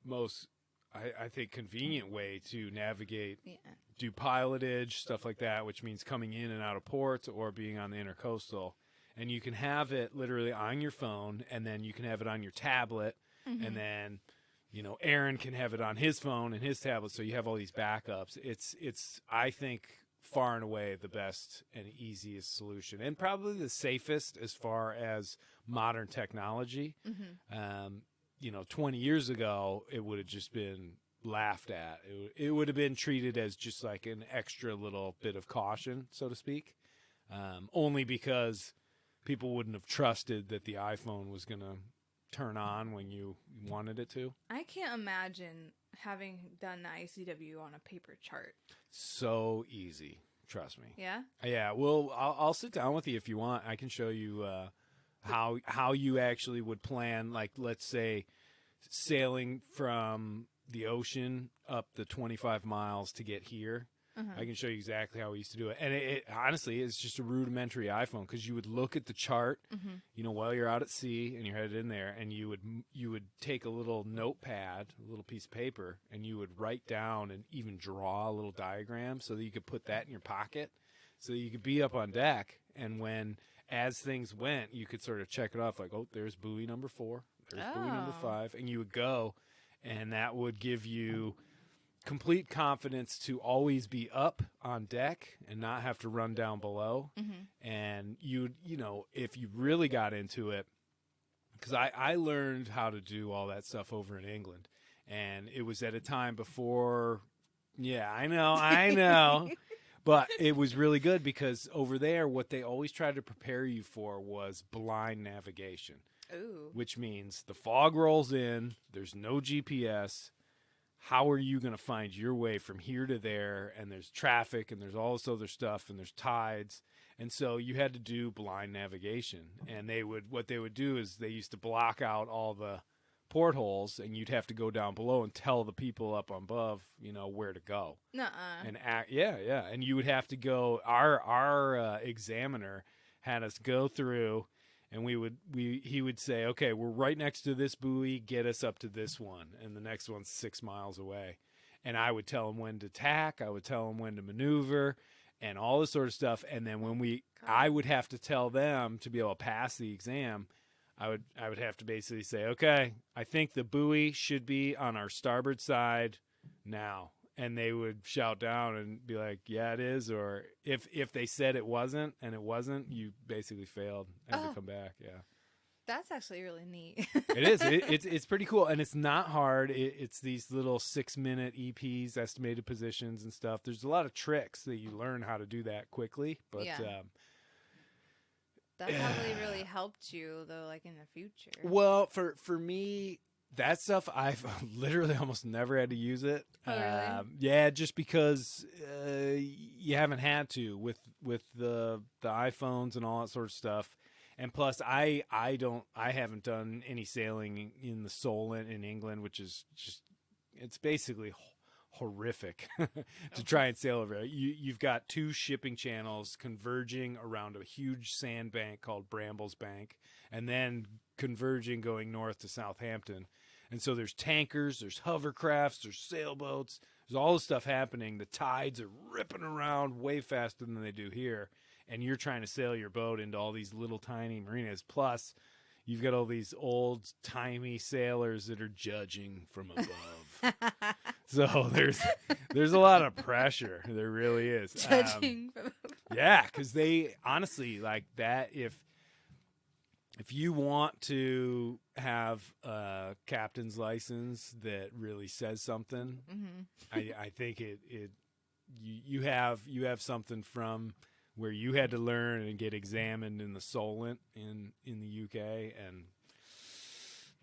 most I think convenient way to navigate. Yeah. Do pilotage, stuff like that, which means coming in and out of ports or being on the intercoastal. And you can have it literally on your phone, and then you can have it on your tablet, and then, Aaron can have it on his phone and his tablet, so you have all these backups. It's I think, far and away the best and easiest solution, and probably the safest as far as modern technology. 20 years ago, it would have just been laughed at. It would have been treated as just like an extra little bit of caution, so to speak, only because people wouldn't have trusted that the iPhone was going to turn on when you wanted it to. I can't imagine having done the ICW on a paper chart. So easy. Trust me. Yeah? Yeah. Well, I'll sit down with you if you want. I can show you how you actually would plan, like, let's say, sailing from the ocean up the 25 miles to get here. I can show you exactly how we used to do it. And it honestly is just a rudimentary iPhone, because you would look at the chart, while you're out at sea and you're headed in there, and you would take a little notepad, a little piece of paper, and you would write down and even draw a little diagram so that you could put that in your pocket, so that you could be up on deck. And as things went, you could sort of check it off, like, oh, there's buoy number 4, there's buoy number 5, and you would go, and that would give you complete confidence to always be up on deck and not have to run down below. And if you really got into it, because I learned how to do all that stuff over in England, and it was at a time before. Yeah, I know. But it was really good, because over there, what they always tried to prepare you for was blind navigation. Ooh. Which means the fog rolls in, there's no GPS. How are you going to find your way from here to there? And there's traffic, and there's all this other stuff, and there's tides. And so you had to do blind navigation. And what they would do is they used to block out all the portholes, and you'd have to go down below and tell the people up above, where to go. Nuh-uh. And yeah. And you would have to go, our examiner had us go through, and he would say, okay, we're right next to this buoy, get us up to this one, and the next one's 6 miles away. And I would tell him when to tack, I would tell him when to maneuver, and all this sort of stuff. And then I would have to tell them, to be able to pass the exam, I would have to basically say, okay, I think the buoy should be on our starboard side now. And they would shout down and be like, yeah, it is. Or if they said it wasn't, and it wasn't, you basically failed and had to come back. Yeah. That's actually really neat. It is. It's pretty cool. And it's not hard. It's these little 6-minute EPs, estimated positions and stuff. There's a lot of tricks that you learn how to do that quickly. But yeah. That probably really helped you, though, like in the future. Well, for me, that stuff, I've literally almost never had to use it. Oh, really? Yeah, just because you haven't had to with the iPhones and all that sort of stuff. And plus, I haven't done any sailing in the Solent in England, which is just, it's basically horrific to try and sail over. You've got two shipping channels converging around a huge sandbank called Brambles Bank, and then converging going north to Southampton. And so there's tankers, there's hovercrafts, there's sailboats, there's all this stuff happening. The tides are ripping around way faster than they do here, and you're trying to sail your boat into all these little tiny marinas. Plus, you've got all these old-timey sailors that are judging from above. So there's a lot of pressure. There really is. Judging from Yeah, because they honestly like that. If you want to have a captain's license that really says something, I think you have something from where you had to learn and get examined in the Solent in the UK, and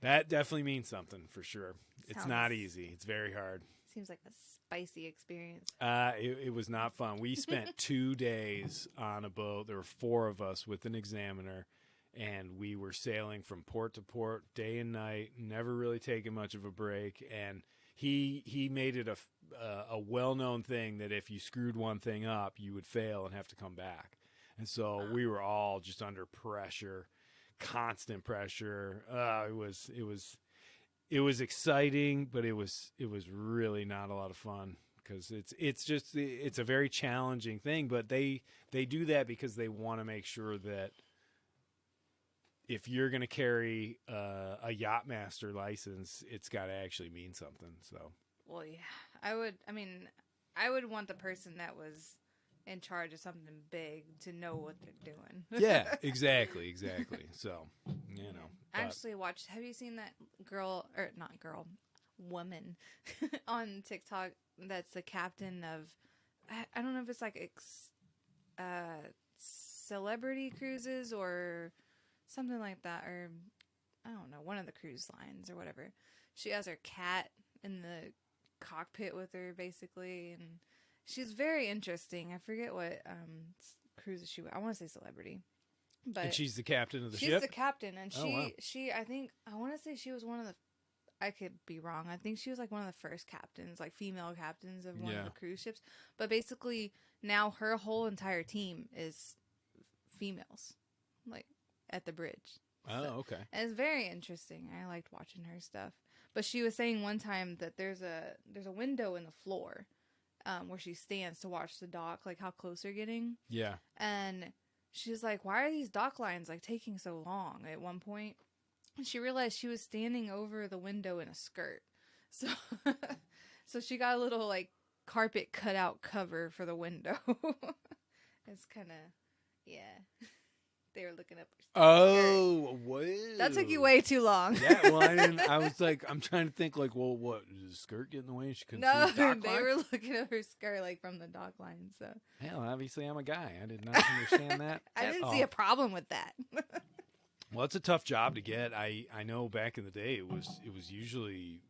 that definitely means something for sure. It's not easy. It's very hard. Seems like a spicy experience. It was not fun. We spent 2 days on a boat. There were 4 of us with an examiner, and we were sailing from port to port day and night, never really taking much of a break. And he made it a well-known thing that if you screwed one thing up, you would fail and have to come back. And so we were all just under pressure, constant pressure. It was exciting, but it was really not a lot of fun because it's a very challenging thing. But they do that because they want to make sure that if you're going to carry a yachtmaster license, it's got to actually mean something. So, well, yeah, I would want the person that was in charge of something big to know what they're doing. Yeah, exactly. So, I actually watched. Have you seen that woman on TikTok? That's the captain of. I don't know if it's like celebrity cruises or something like that, or I don't know, one of the cruise lines or whatever. She has her cat in the cockpit with her, basically, and she's very interesting. I forget what cruises she went. I want to say celebrity, but and she's the captain of the ship. She's the captain, and wow. she I think I want to say she was one of the. I could be wrong. I think she was like one of the first captains, like female captains of one of the cruise ships. But basically, now her whole entire team is females, like at the bridge. Oh, okay. And it's very interesting. I liked watching her stuff. But she was saying one time that there's a window in the floor where she stands to watch the dock, like how close they're getting. Yeah. And she's like, why are these dock lines like taking so long at one point? And she realized she was standing over the window in a skirt. So so she got a little like carpet cutout cover for the window. It's kind of, yeah. They were looking up her skirt. Oh, what? That took you way too long. Yeah, well, I was like, I'm trying to think, like, well, what? Did the skirt get in the way? She couldn't see the dock they line? were looking at her skirt, like, from the dock line, so. Hell, obviously I'm a guy. I did not understand that. I didn't see a problem with that. Well, it's a tough job to get. I know back in the day it was usually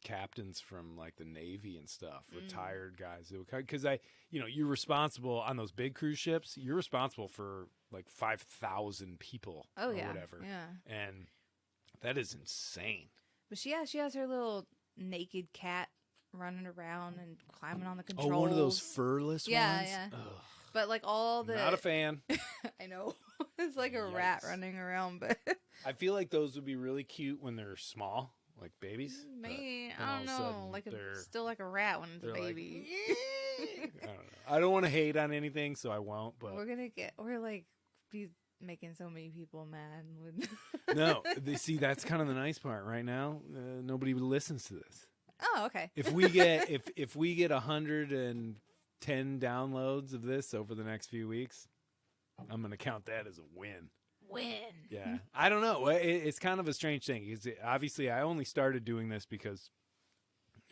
captains from like the Navy and stuff, retired guys. Because you're responsible on those big cruise ships. You're responsible for like 5,000 people or whatever. Yeah. And that is insane. But she has her little naked cat running around and climbing on the controls. Oh, one of those furless ones? Yeah. Ugh. But like all the... Not a fan. I know. It's like a rat running around, but... I feel like those would be really cute when they're small, like babies. Maybe, I don't know. Like still like a rat when it's a baby. Like, I don't know. I don't want to hate on anything, so I won't, but... We're like be making so many people mad. No, that's kind of the nice part right now. Nobody listens to this. Oh, okay. If we get 110 downloads of this over the next few weeks, I'm going to count that as a win. Yeah. I don't know. It's kind of a strange thing. Obviously, I only started doing this because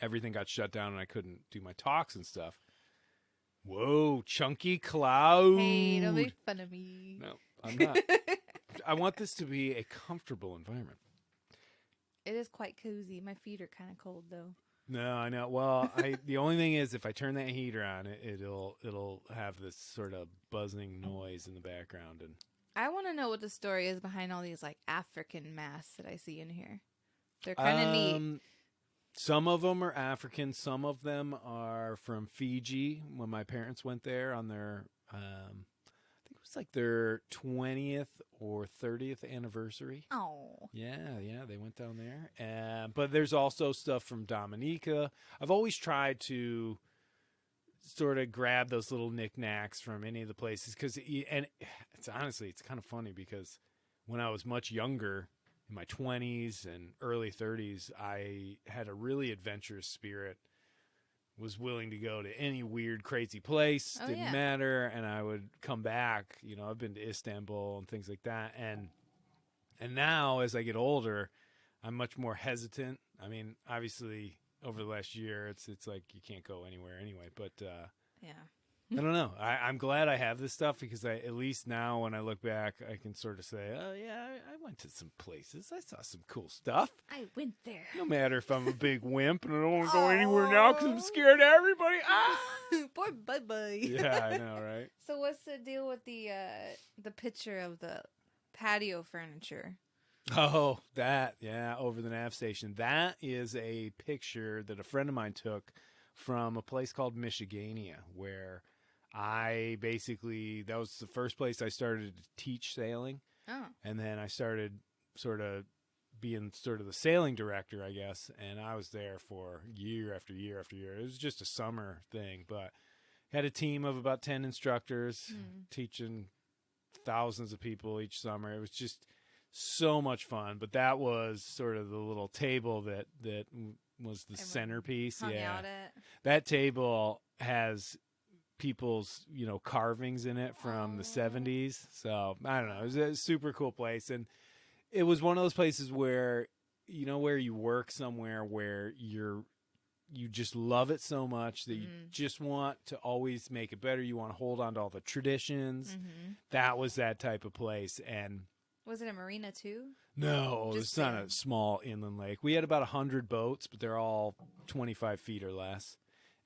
everything got shut down and I couldn't do my talks and stuff. Whoa, chunky cloud. Hey, don't make fun of me. No, I'm not. I want this to be a comfortable environment. It is quite cozy. My feet are kind of cold, though. No, I know. Well, the only thing is, if I turn that heater on, it'll have this sort of buzzing noise in the background. And I want to know what the story is behind all these like African masks that I see in here. They're kind of neat. Some of them are African. Some of them are from Fiji. When my parents went there on their, I think it was like their 20th or 30th anniversary. Oh. Yeah, they went down there. But there's also stuff from Dominica. I've always tried to sort of grab those little knickknacks from any of the places and it's honestly, it's kind of funny because when I was much younger, in my 20s and early 30s, I had a really adventurous spirit, was willing to go to any weird, crazy place, didn't matter, and I would come back. You know, I've been to Istanbul and things like that, and now as I get older, I'm much more hesitant. I mean, obviously, over the last year, it's like you can't go anywhere anyway, but yeah. I don't know. I'm glad I have this stuff because at least now when I look back, I can sort of say, oh, yeah, I went to some places. I saw some cool stuff. I went there. No matter if I'm a big wimp and I don't want to go anywhere now because I'm scared of everybody. Ah! Poor bye-bye. Yeah, I know, right? So what's the deal with the picture of the patio furniture? Oh, that, yeah, over the nav station. That is a picture that a friend of mine took from a place called Michigania, where that was the first place I started to teach sailing. Oh. And then I started sort of being sort of the sailing director, I guess. And I was there for year after year after year. It was just a summer thing, but had a team of about 10 instructors teaching thousands of people each summer. It was just so much fun. But that was sort of the little table that was the centerpiece. Hung out at. That table has people's, carvings in it from the 70s. So I don't know. It was a super cool place. And it was one of those places where, where you work somewhere where you just love it so much that you just want to always make it better. You want to hold on to all the traditions. That was that type of place. And was it a marina too? No, it's not a small inland lake. We had about 100 boats, but they're all 25 feet or less.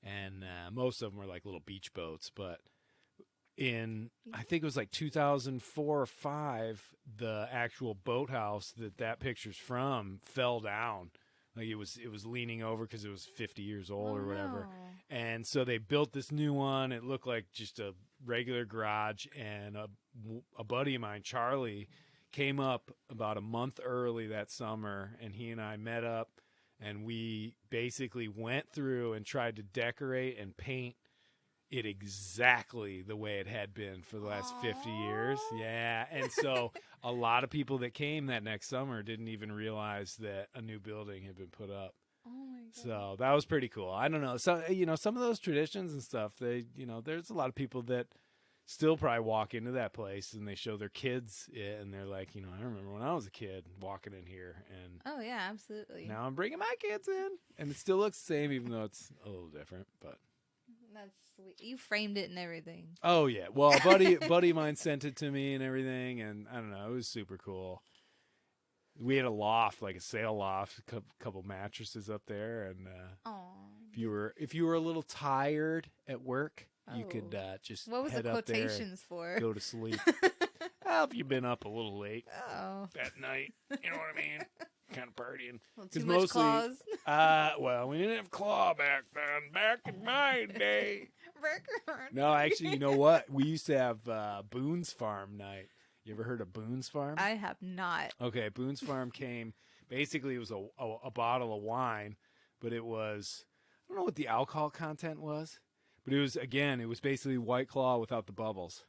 And most of them were like little beach boats. But I think it was like 2004 or 5, the actual boathouse that picture's from fell down. Like it was leaning over because it was 50 years old or whatever. No. And so they built this new one. It looked like just a regular garage. And a buddy of mine, Charlie, came up about a month early that summer, and he and I met up, and we basically went through and tried to decorate and paint it exactly the way it had been for the last 50 years. Yeah. And so a lot of people that came that next summer didn't even realize that a new building had been put up. Oh my God. So that was pretty cool. I don't know. So, some of those traditions and stuff, there's a lot of people that still probably walk into that place and they show their kids it, and they're like, I remember when I was a kid walking in here, and oh yeah, absolutely. now I'm bringing my kids in, and it still looks the same, even though it's a little different. But that's sweet. You framed it and everything. Oh yeah, well, a buddy of mine sent it to me and everything, and I don't know, it was super cool. We had a loft, like a sail loft, a couple mattresses up there, and if you were a little tired at work, you could just what was head the up there quotations for? Go to sleep. Well, if you've been up a little late that night, you know what I mean? Kind of partying. Too much claws. Well, we didn't have claw back then. Back in my day. No, actually, you know what? We used to have Boone's Farm night. You ever heard of Boone's Farm? I have not. Okay, Boone's Farm came. Basically, it was a bottle of wine, but it was, I don't know what the alcohol content was, but it was basically White Claw without the bubbles.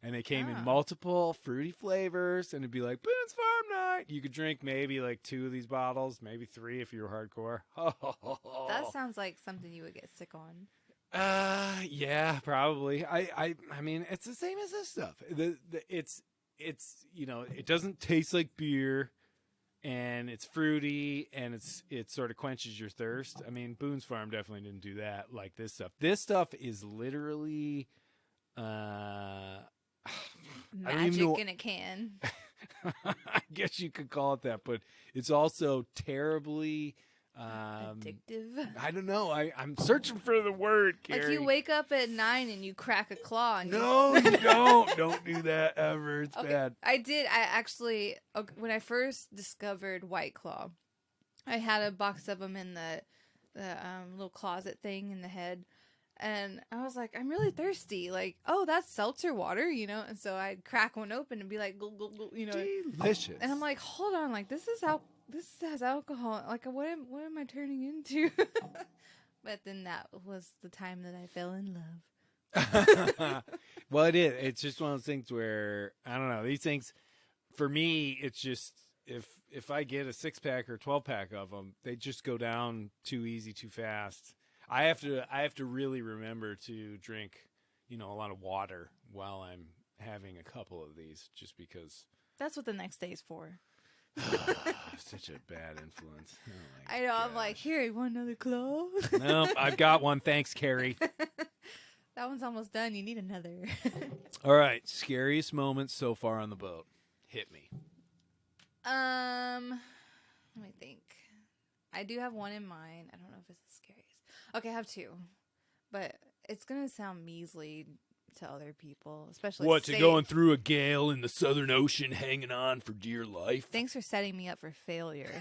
And they came in multiple fruity flavors, and it'd be like, Boone's Farm night. You could drink maybe like 2 of these bottles, maybe 3 if you were hardcore. That sounds like something you would get sick on. Yeah, probably. I mean, it's the same as this stuff. It's it doesn't taste like beer, and it's fruity, and it sort of quenches your thirst. I mean, Boone's Farm definitely didn't do that like this stuff. This stuff is literally magic in a can. I guess you could call it that, but it's also terribly addictive. I don't know. I'm searching for the word, Cari. Like you wake up at 9 and you crack a claw. And no, you don't. Don't do that ever. It's bad. I did. I actually, when I first discovered White Claw, I had a box of them in the little closet thing in the head. And I was like, I'm really thirsty. Like, oh, that's seltzer water, you know? And so I'd crack one open and be like, gulp, gulp, gulp, you know? Delicious. And I'm like, hold on, like, this has alcohol. Like, what am I turning into? But then that was the time that I fell in love. Well, it is. It's just one of those things where I don't know. These things, for me, it's just if I get a 6-pack or 12-pack of them, they just go down too easy, too fast. I have to really remember to drink, a lot of water while I'm having a couple of these, just because. That's what the next day's for. Such a bad influence. Oh I know. gosh. I'm like, here, you want another claw? No, I've got one. Thanks, Cari. That one's almost done. You need another. All right, scariest moments so far on the boat. Hit me. Let me think. I do have one in mind. I don't know if it's the scariest. Okay, I have two, but it's gonna sound measly to other people, especially Going through a gale in the Southern Ocean, hanging on for dear life? Thanks for setting me up for failure.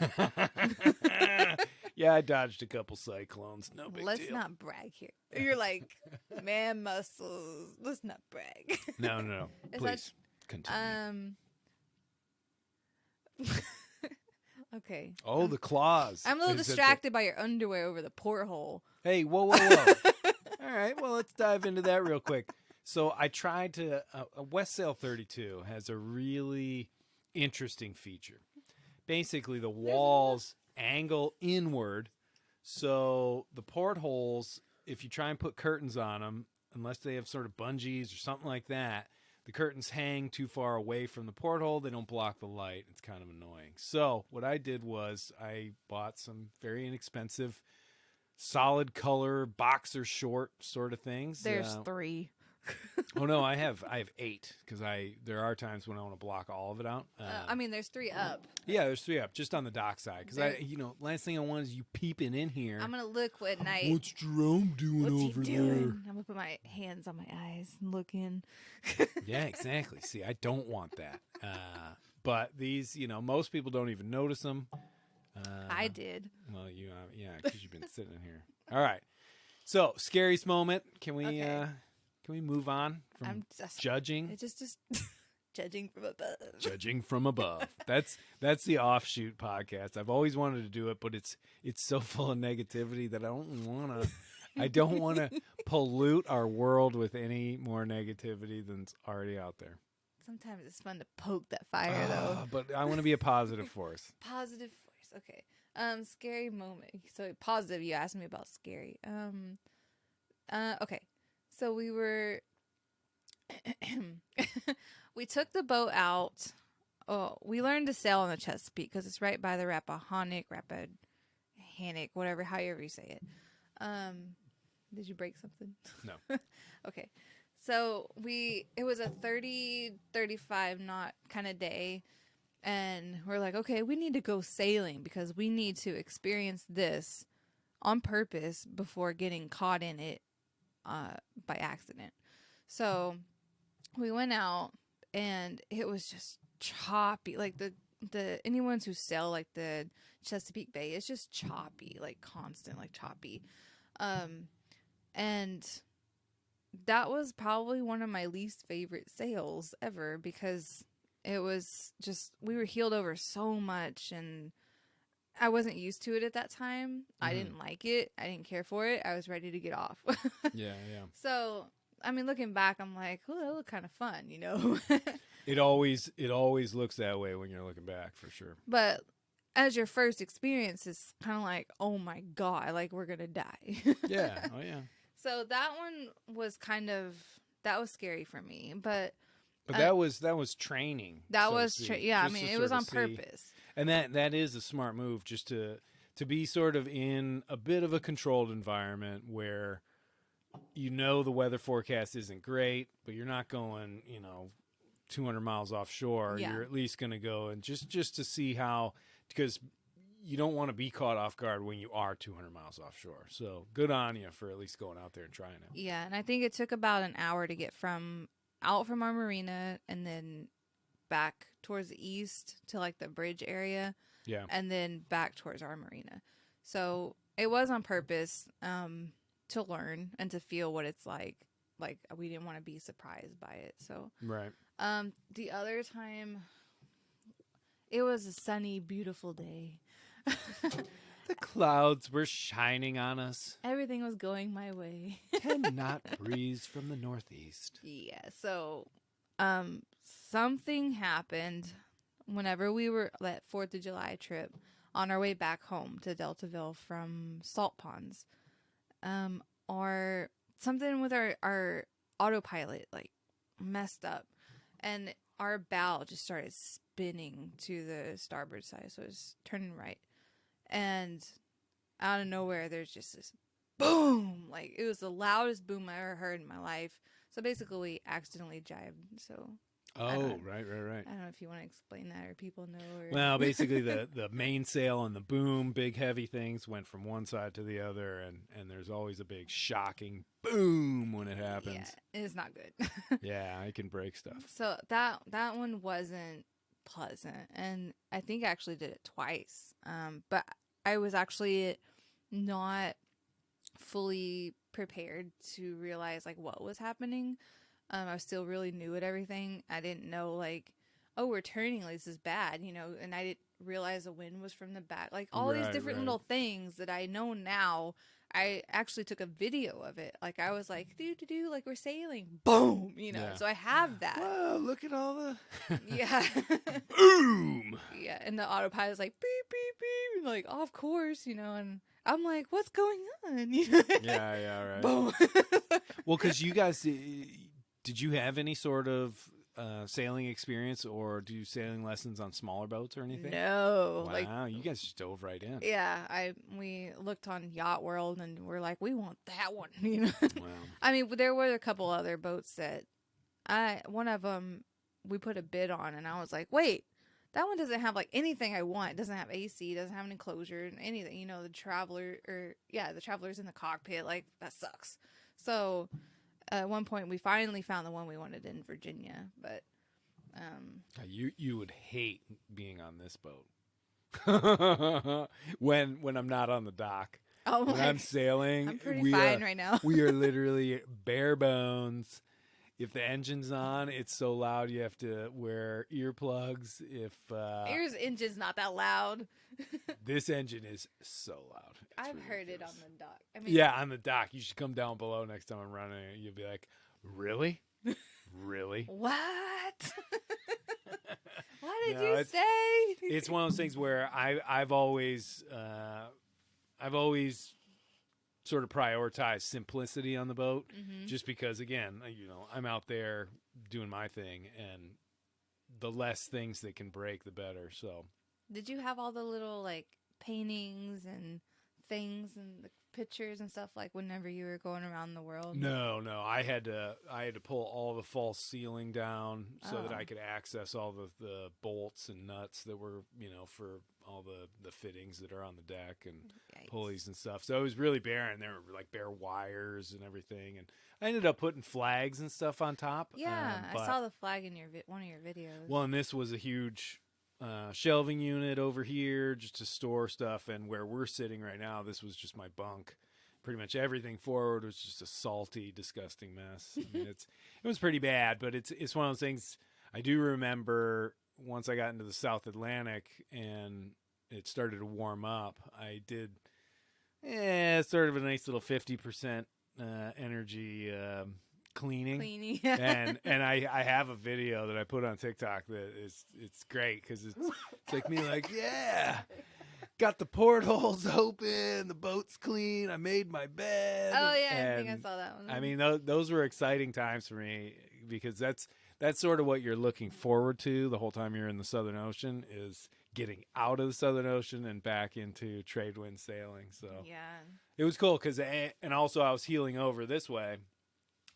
Yeah, I dodged a couple cyclones. No big Let's deal. not brag here. You're like, man muscles. Let's not brag. No. Is Please continue. Okay. Oh, the claws. I'm a little Is that distracted by your underwear over the porthole. Hey, whoa. All right, well, let's dive into that real quick. So I tried to. West Sail 32 has a really interesting feature. Basically, the walls angle inward, so the portholes, if you try and put curtains on them, unless they have sort of bungees or something like that, the curtains hang too far away from the porthole. They don't block the light. It's kind of annoying. So what I did was I bought some very inexpensive, solid color boxer short sort of things. There's 3. Oh no, I have 8 because there are times when I want to block all of it out. I mean, there's 3 up. Yeah, there's 3 up just on the dock side because last thing I want is you peeping in here. I'm gonna look at night. What's Jerome doing What's over he doing? there? I'm gonna put my hands on my eyes and look in. Yeah, exactly. See, I don't want that. But these, most people don't even notice them. I did. Well, because you've been sitting in here. All right. So, scariest moment. Can we? Okay. Can we move on from I'm just judging? It's just judging from above. Judging from above. That's the offshoot podcast. I've always wanted to do it, but it's so full of negativity that I don't want to pollute our world with any more negativity than's already out there. Sometimes it's fun to poke that fire, though. But I want to be a positive force. Positive force. Okay. Scary moment. So positive. You asked me about scary. Okay. So we were. We took the boat out. Oh, we learned to sail on the Chesapeake because it's right by the Rappahannock, whatever, however you say it. Did you break something? No. Okay. So it was a 35 knot kind of day. And we're like, okay, we need to go sailing because we need to experience this on purpose before getting caught in it by accident. So we went out and it was just choppy. Like the anyone who sail like the Chesapeake Bay, it's just choppy, like constant, like choppy. And that was probably one of my least favorite sails ever because it was just, we were heeled over so much and I wasn't used to it at that time. I didn't like it. I didn't care for it. I was ready to get off. Yeah. So, I mean, looking back, I'm like, oh, that looked kind of fun, you know? It always looks that way when you're looking back, for sure. But as your first experience, it's kind of like, oh my God, like we're going to die. Yeah. Oh, yeah. So that one was that was scary for me. But that was training. That so was, yeah. I mean, it was on purpose. And that is a smart move, just to be sort of in a bit of a controlled environment where the weather forecast isn't great, but you're not going 200 miles offshore. Yeah. You're at least going to go and just to see how, because you don't want to be caught off guard when you are 200 miles offshore. So good on you for at least going out there and trying it. Yeah, and I think it took about an hour to get out from our marina and then back towards the east to like the bridge area, Yeah. and then back towards our marina. So it was on purpose to learn and to feel what it's like. Like we didn't want to be surprised by it. So Right. the other time, it was a sunny, beautiful day. The clouds were shining on us. Everything was going my way. 10-knot breeze from the northeast. Yeah. So something happened whenever we were that 4th of July trip on our way back home to Deltaville from Salt Ponds. Or something with our autopilot like messed up, and our bow just started spinning to the starboard side, so it was turning right, and out of nowhere there's just this boom. Like it was the loudest boom I ever heard in my life. So basically we accidentally jibed. So Oh, right. I don't know if you want to explain that or people know. Or... Well, basically the mainsail and the boom, big heavy things went from one side to the other, and there's always a big shocking boom when it happens. Yeah, it's not good. Yeah, it can break stuff. So that one wasn't pleasant, and I think I actually did it twice. But I was actually not fully prepared to realize like what was happening. I was still really new at everything. I didn't know like, oh, we're turning. Like, this is bad, and I didn't realize the wind was from the back. Like all these different little things that I know now. I actually took a video of it. Like I was like, do, like we're sailing. Boom, Yeah. So I have that. Whoa, look at all the Yeah. boom. Yeah, and the autopilot is like beep beep beep, like off course, and I'm like, what's going on? Yeah, right. Boom. Well, because you guys, did you have any sort of sailing experience or do sailing lessons on smaller boats or anything? No. Wow, you guys just dove right in. Yeah, we looked on Yacht World and we're like, we want that one. Wow. I mean, there were a couple other boats that one of them we put a bid on, and I was like, wait, that one doesn't have like anything I want. It doesn't have AC, doesn't have an enclosure, anything. The traveler's in the cockpit. Like that sucks. So at one point, we finally found the one we wanted in Virginia, but you would hate being on this boat when I'm not on the dock. oh, When I'm sailing, I'm pretty fine right now. we are literally bare bones. If the engine's on, it's so loud you have to wear earplugs. If Yours engine's not that loud. this engine is so loud. It's I've heard it on ridiculous. the dock. I mean, Yeah, on the dock. You should come down below next time I'm running it. You'll be like, really? Really? What? What did No, you say? It's one of those things where I've always sort of prioritized simplicity on the boat, just because, again, I'm out there doing my thing, and the less things that can break, the better. So, Did you have all the little like paintings and things and the pictures and stuff like whenever you were going around the world? no, I had to pull all the false ceiling down so that Oh. I could access all the bolts and nuts that were, for all the fittings that are on the deck and Yikes. pulleys and stuff. So it was really bare, and there were like bare wires and everything. And I ended up putting flags and stuff on top. Yeah, but- I saw the flag in one of your videos. Well, and this was a huge shelving unit over here just to store stuff. And where we're sitting right now, this was just my bunk. Pretty much everything forward was just a salty, disgusting mess. I mean, it was pretty bad, but it's one of those things. I do remember once I got into the South Atlantic and it started to warm up, I did sort of a nice little 50% energy cleaning. Cleaning. and I have a video that I put on TikTok that it's great because it's like me like, yeah, got the portholes open, the boat's clean, I made my bed. Oh yeah, I think I And, saw that one. I mean, those were exciting times for me because that's sort of what you're looking forward to the whole time you're in the Southern Ocean, is getting out of the Southern Ocean and back into trade wind sailing. So yeah. it was cool because, and also I was heeling over this way.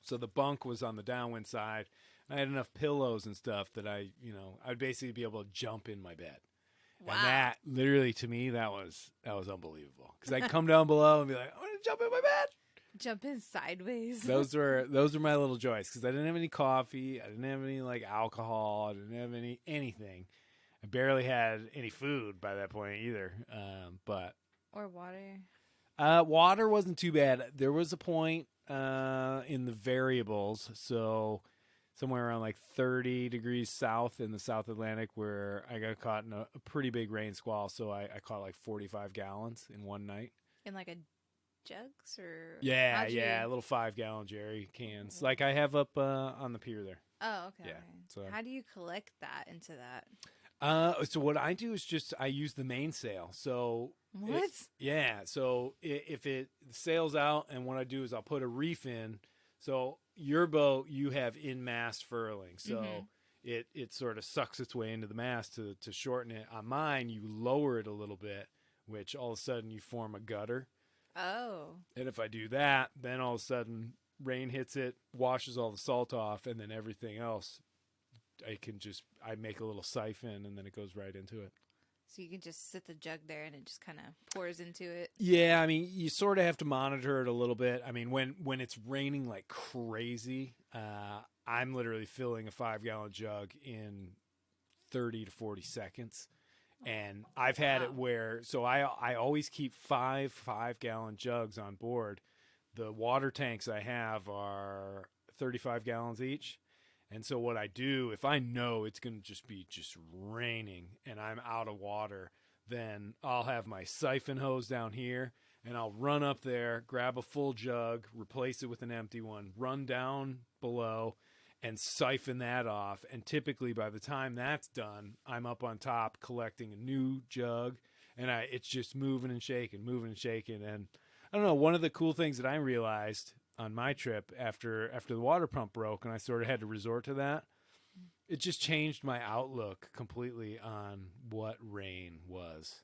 So the bunk was on the downwind side. I had enough pillows and stuff that I'd basically be able to jump in my bed. Wow. And that literally, to me, that was unbelievable. Because I'd come down below and be like, I want to jump in my bed. Jump in sideways. Those were my little joys because I didn't have any coffee. I didn't have any like alcohol. I didn't have anything. I barely had any food by that point either. But Or water. water wasn't too bad. There was a point in the variables, so somewhere around like 30 degrees south in the South Atlantic, where I got caught in a pretty big rain squall. So I caught like 45 gallons in one night. In like a jugs or Yeah, little 5-gallon jerry cans, like I have up on the pier there. Oh, okay. Yeah. Okay. So how do you collect that into that? So what I do is just I use the mainsail. So What? So if it sails out, and what I do is I'll put a reef in. So your boat, you have in mast furling, so it sort of sucks its way into the mast to shorten it. On mine, you lower it a little bit, which all of a sudden you form a gutter. Oh. And if I do that, then all of a sudden rain hits it, washes all the salt off, and then everything else, I make a little siphon, and then it goes right into it. So you can just sit the jug there and it just kind of pours into it. Yeah, I mean, you sort of have to monitor it a little bit. I mean, when it's raining like crazy, I'm literally filling a 5-gallon jug in 30 to 40 seconds. And I've had it where, so I always keep 5-gallon jugs on board. The water tanks I have are 35 gallons each. And so what I do, if I know it's going to just be raining and I'm out of water, then I'll have my siphon hose down here and I'll run up there, grab a full jug, replace it with an empty one, run down below and siphon that off. And typically by the time that's done, I'm up on top collecting a new jug, and it's just moving and shaking. And I don't know, one of the cool things that I realized on my trip after the water pump broke and I sort of had to resort to that, it just changed my outlook completely on what rain was.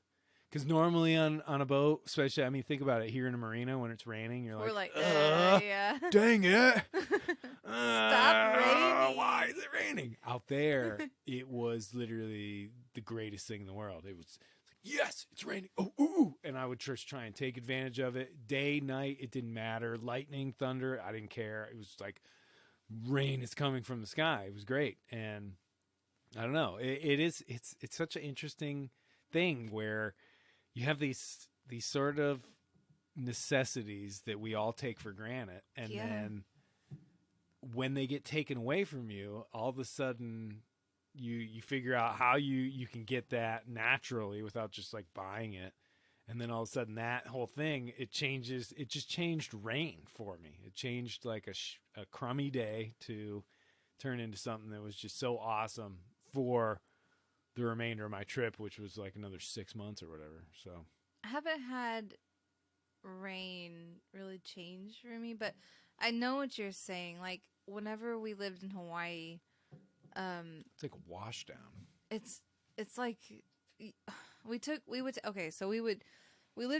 Because normally on a boat, especially, I mean, think about it, here in a marina when it's raining, you're like, yeah. Dang it. Stop raining. Why is it raining? Out there, it was literally the greatest thing in the world. It was like, yes, it's raining. Oh, ooh. And I would just try and take advantage of it. Day, night, it didn't matter. Lightning, thunder, I didn't care. It was like rain is coming from the sky. It was great. And I don't know. It's such an interesting thing where you have these sort of necessities that we all take for granted, and then when they get taken away from you, all of a sudden you figure out how you can get that naturally without just like buying it, and then all of a sudden that whole thing it just changed rain for me. It changed like a crummy day to turn into something that was just so awesome for the remainder of my trip, which was like another 6 months or whatever. So I haven't had rain really change for me, but I know what you're saying. Like whenever we lived in Hawaii, it's like a wash down. It's like we lived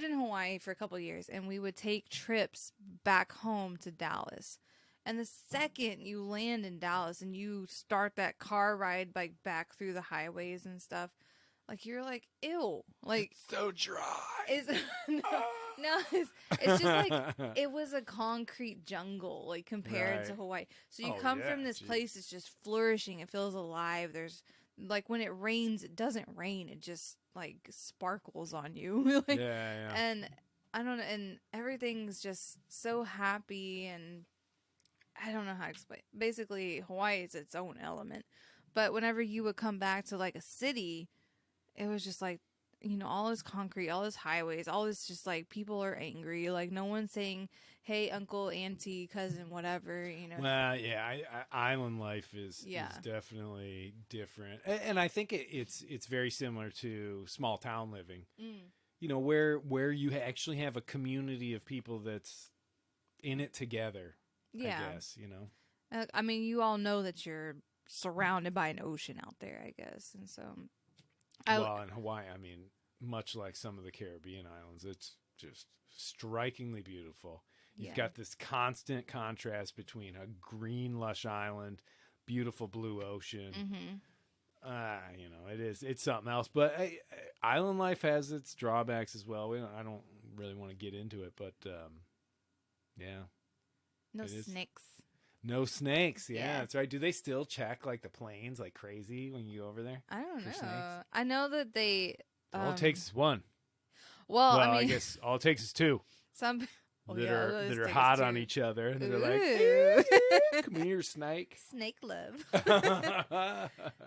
in Hawaii for a couple of years, and we would take trips back home to Dallas. And the second you land in Dallas and you start that car ride like back through the highways and stuff, like you're like, ew, like it's so dry. It's just like it was a concrete jungle, like compared to Hawaii. So you come from this place, it's just flourishing. It feels alive. There's like when it rains, it doesn't rain. It just like sparkles on you. Like, and I don't know, and everything's just so happy, and I don't know how to explain. Basically, Hawaii is its own element. But whenever you would come back to like a city, it was just like, you know, all this concrete, all this highways, all this just like people are angry. Like no one's saying, hey, uncle, auntie, cousin, whatever, you know. Well, yeah, island life is definitely different. And I think it's very similar to small town living. You know, where you actually have a community of people that's in it together. Yeah. I guess, you know. I mean, you all know that you're surrounded by an ocean out there, I guess. And so well, in Hawaii, I mean, much like some of the Caribbean islands, it's just strikingly beautiful. You've got this constant contrast between a green, lush island, beautiful blue ocean. You know, it's something else. But island life has its drawbacks as well. I don't really want to get into it, but Yeah. No It is. snakes. No snakes. Yeah, Yeah. that's right. Do they still check like the planes like crazy when you go over there? I don't For know. snakes? I know that they. All it takes is one. Well, Well, I I mean, guess all it takes is two some. Oh, that yeah, are those that are things hot on too. each other. And they're like, Ooh. come here, snake. Snake love.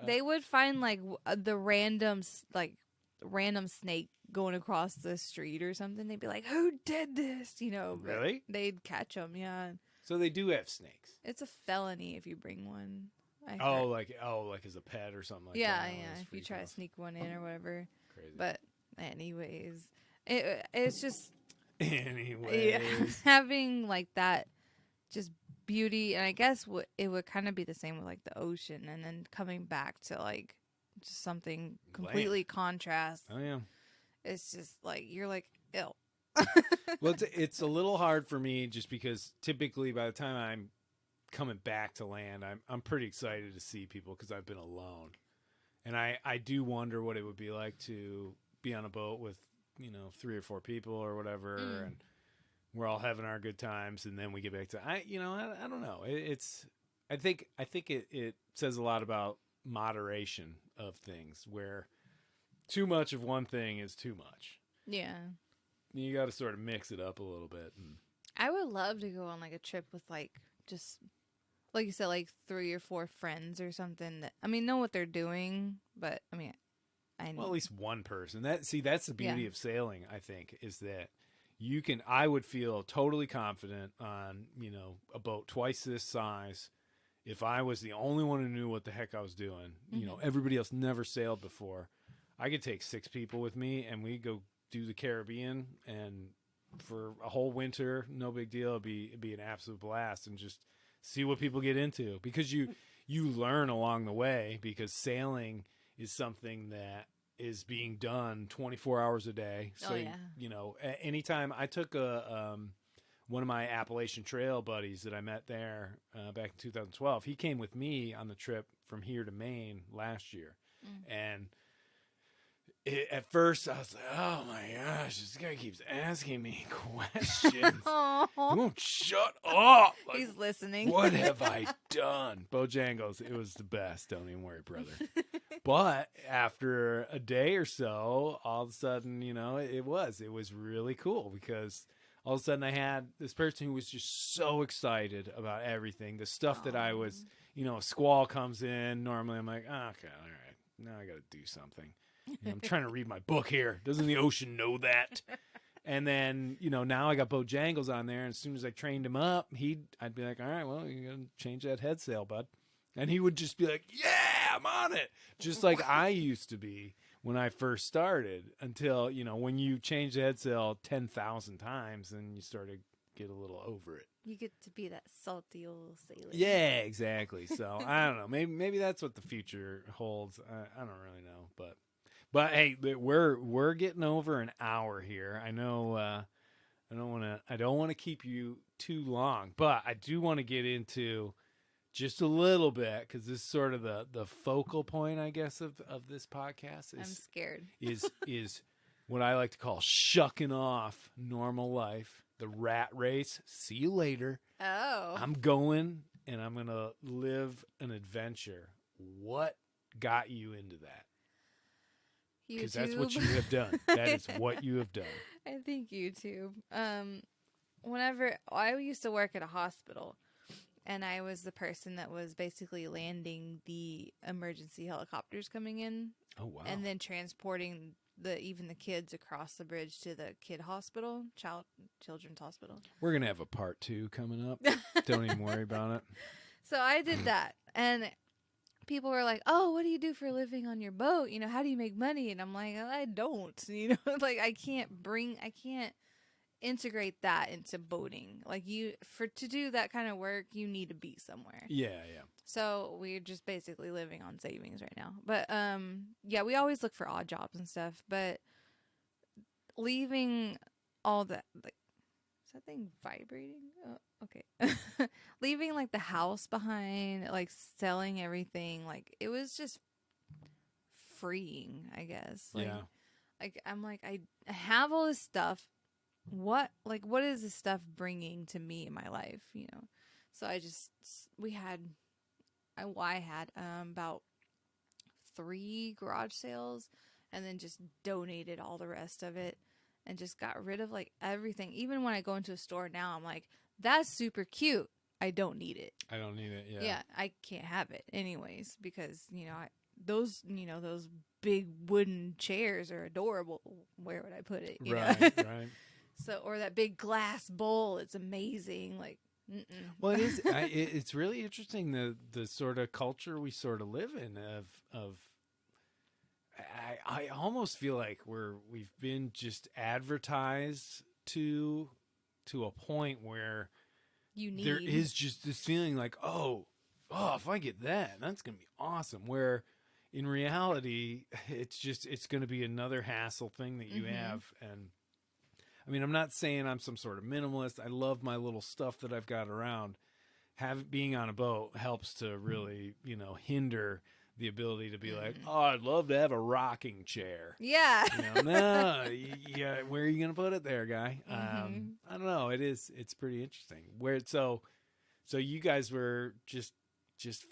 They would find like the random snake going across the street or something. They'd be like, "Who did this?" You know. But Really? they'd catch them. Yeah. So they do have snakes. It's a felony if you bring one. I Oh, heard. like as a pet or something like Yeah, that. Oh, yeah. that's If you freaky try to enough. sneak one in or whatever. Crazy. But anyways, it's just Anyways. having like that just beauty, and I guess it would kind of be the same with like the ocean, and then coming back to like just something completely contrast. Oh yeah. It's just like you're like, ew. Well, it's a little hard for me just because typically by the time I'm coming back to land, I'm pretty excited to see people because I've been alone, and I do wonder what it would be like to be on a boat with 3 or 4 people or whatever, and we're all having our good times, and then we get back to I don't know. I think it says a lot about moderation of things where too much of one thing is too much. Yeah. You got to sort of mix it up a little bit. And I would love to go on like a trip with like just like you said, like 3 or 4 friends or something that know what they're doing, but I well, at least one person. That's the beauty Yeah. of sailing, I think, is that I would feel totally confident on, a boat twice this size if I was the only one who knew what the heck I was doing. Everybody else never sailed before. I could take 6 people with me and we go do the Caribbean, and for a whole winter, no big deal. It'd be an absolute blast, and just see what people get into, because you learn along the way, because sailing is something that is being done 24 hours a day. So, Oh, yeah. Anytime I took one of my Appalachian Trail buddies that I met there back in 2012, he came with me on the trip from here to Maine last year. And at first I was like, oh my gosh, this guy keeps asking me questions. He won't shut up. Like, He's listening. What have I done? Bojangles, it was the best. Don't even worry, brother. But after a day or so, all of a sudden, it was really cool, because all of a sudden I had this person who was just so excited about everything. The stuff that I was, a squall comes in. Normally I'm like, oh, okay, all right, now I got to do something. I'm trying to read my book here. Doesn't the ocean know that? And then, now I got Bojangles on there. And as soon as I trained him up, I'd be like, all right, well, you got to change that head sail, bud. And he would just be like, yeah, I'm on it. Just like I used to be when I first started, until, when you change the head sail 10,000 times and you start to get a little over it. You get to be that salty old sailor. Yeah, exactly. So I don't know. Maybe that's what the future holds. I don't really know, but hey, we're getting over an hour here. I know. I don't want to keep you too long, but I do want to get into just a little bit, because this is sort of the focal point, I guess, of this podcast. I'm scared. is what I like to call shucking off normal life, the rat race. See you later. Oh. I'm going, and I'm going to live an adventure. What got you into that? Because that's what you have done. That is what you have done. I think YouTube. Whenever I used to work at a hospital, and I was the person that was basically landing the emergency helicopters coming in. Oh, wow. And then transporting even the kids across the bridge to the children's hospital. We're going to have a part 2 coming up. Don't even worry about it. So I did that. And people were like, oh, what do you do for a living on your boat? How do you make money? And I'm like, I don't, like I can't integrate that into boating. Like to do that kind of work, you need to be somewhere. Yeah. So we're just basically living on savings right now. But yeah, we always look for odd jobs and stuff. But leaving all that, like, is that thing vibrating? Oh, okay. Leaving like the house behind, like selling everything, like it was just freeing, I guess. Like, Yeah. Like I'm like I have all this stuff. what is this stuff bringing to me in my life, you know? So I had about 3 garage sales, and then just donated all the rest of it, and just got rid of like everything. Even when I go into a store now, I'm like, that's super cute. I don't need it. I don't need it. Yeah. Yeah, I can't have it anyways because those big wooden chairs are adorable. Where would I put it? You know? Right. Right. So, or that big glass bowl, it's amazing. Like, mm-mm. Well, it is. It's really interesting the sort of culture we sort of live in of. I almost feel like we've been just advertised to a point where there is just this feeling like, oh, if I get that, that's gonna be awesome. Where in reality, it's gonna be another hassle thing that you have. And I mean, I'm not saying I'm some sort of minimalist. I love my little stuff that I've got around. Being on a boat helps to really, hinder the ability to be like, oh, I'd love to have a rocking chair. Yeah. No, yeah. Where are you gonna put it, there, guy? I don't know. It's pretty interesting. So you guys were just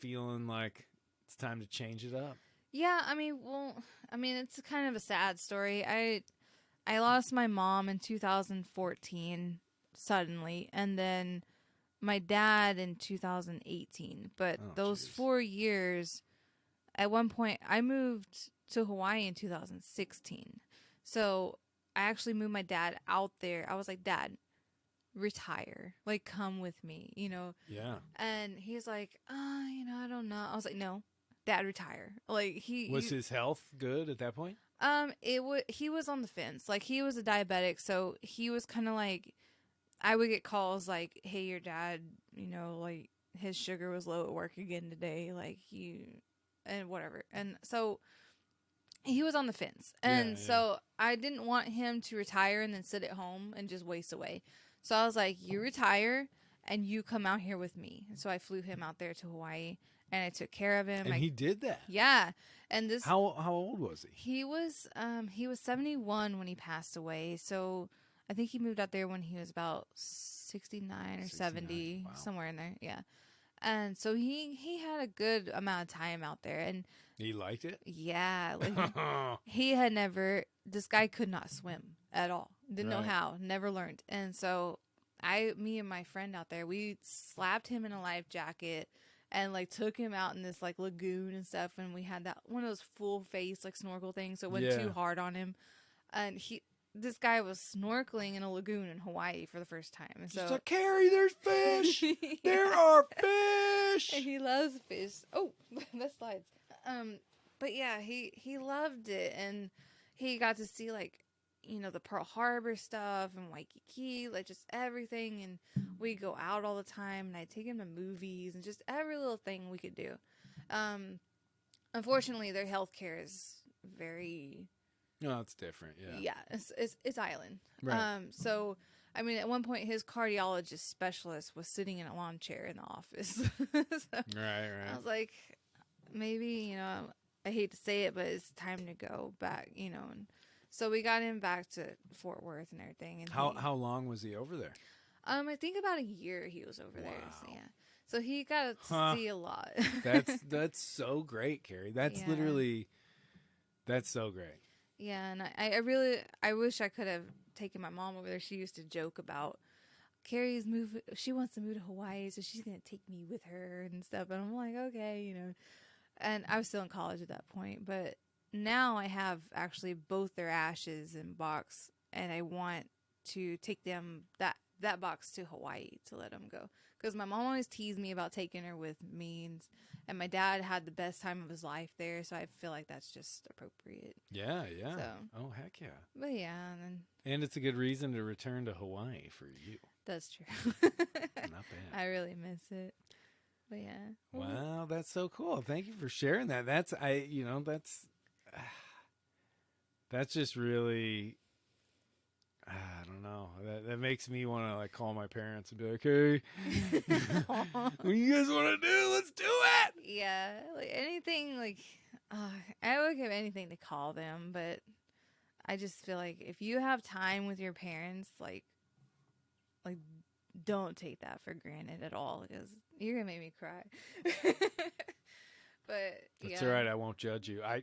feeling like it's time to change it up. Yeah, it's kind of a sad story. I lost my mom in 2014 suddenly, and then my dad in 2018. But those 4 years, at one point, I moved to Hawaii in 2016. So I actually moved my dad out there. I was like, Dad, retire. Like, come with me, Yeah. And he's like, I don't know. I was like, no, Dad, retire. Like, his health good at that point? He was on the fence. Like, he was a diabetic, so he was kind of like, I would get calls like, hey, your dad, like his sugar was low at work again today, like and whatever. And so he was on the fence. And so I didn't want him to retire and then sit at home and just waste away. So I was like, you retire and you come out here with me. So I flew him out there to Hawaii and I took care of him. And he did that. Yeah. And how old was he? He was 71 when he passed away. So I think he moved out there when he was about 69 or 70, wow. Somewhere in there. Yeah. And so he had a good amount of time out there, and he liked it. Yeah, like this guy could not swim at all. Didn't know how, never learned. And so me and my friend out there, we slapped him in a life jacket and like took him out in this like lagoon and stuff. And we had that one of those full face like snorkel things, so it wasn't too hard on him. And this guy was snorkeling in a lagoon in Hawaii for the first time. And so, Cari, there's fish. There are fish. And he loves fish. Oh, that slides. But yeah, he loved it, and he got to see like, the Pearl Harbor stuff and Waikiki, like just everything. And we go out all the time, and I take him to movies and just every little thing we could do. Unfortunately, their healthcare is very. No, it's different. Yeah. Yeah, it's island. Right. So, I mean, at one point, his cardiologist specialist was sitting in a lawn chair in the office. Right. I was like, maybe, I hate to say it, but it's time to go back, And so we got him back to Fort Worth and everything. And how long was he over there? I think about a year he was over there. So, yeah. So he got to see a lot. That's so great, Cari. That's literally, that's so great. Yeah, and I wish I could have taken my mom over there. She used to joke about Cari's move. She wants to move to Hawaii, so she's going to take me with her and stuff. And I'm like, okay, And I was still in college at that point. But now I have actually both their ashes in box, and I want to take them, that box, to Hawaii to let them go. Because my mom always teased me about taking her with me, and my dad had the best time of his life there, so I feel like that's just appropriate. Yeah. So, oh, heck yeah. But yeah. And it's a good reason to return to Hawaii for you. That's true. Not bad. I really miss it. But yeah. Wow, that's so cool. Thank you for sharing that. That's just really, I don't know. That makes me want to like call my parents and be like, hey, what do you guys want to do? Let's do it. Yeah, like anything, like I would give anything to call them, but I just feel like if you have time with your parents, like don't take that for granted at all because you're gonna make me cry. But That's yeah. all right. I won't judge you. I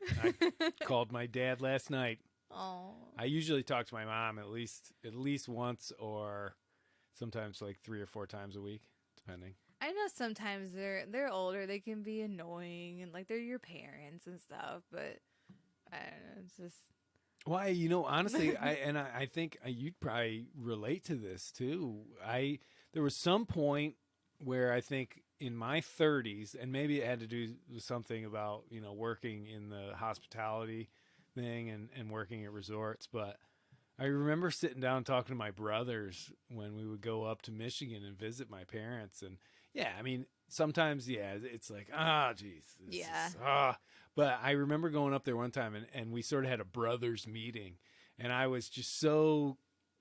called my dad last night. Oh. I usually talk to my mom at least once or sometimes like 3 or 4 times a week, depending. I know sometimes they're older, they can be annoying and like they're your parents and stuff, but I don't know, it's just Why, honestly, I think you'd probably relate to this too. There was some point where I think in my 30s, and maybe it had to do with something about working in the hospitality thing and working at resorts, but I remember sitting down talking to my brothers when we would go up to Michigan and visit my parents, and yeah, I mean sometimes it's like geez, yeah. but I remember going up there one time and we sort of had a brothers meeting, and I was just so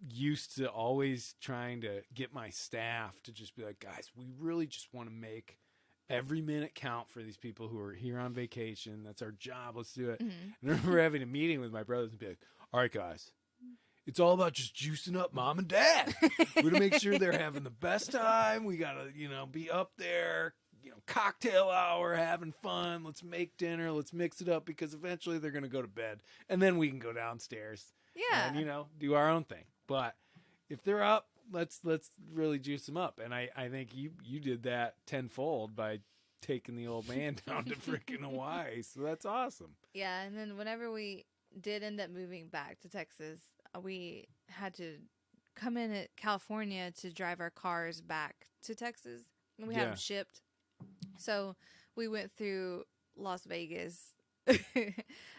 used to always trying to get my staff to just be like, guys, we really just want to make every minute count for these people who are here on vacation. That's our job. Let's do it. Mm-hmm. And I remember having a meeting with my brothers and be like, all right, guys, it's all about just juicing up mom and dad. We're going to make sure they're having the best time. We got to, be up there, cocktail hour, having fun. Let's make dinner. Let's mix it up because eventually they're going to go to bed. And then we can go downstairs Yeah. and, do our own thing. But if they're up, let's really juice them up. And I think you did that tenfold by taking the old man down to freaking Hawaii. So that's awesome. Yeah, and then whenever we did end up moving back to Texas, we had to come in at California to drive our cars back to Texas. And we had them shipped. So we went through Las Vegas.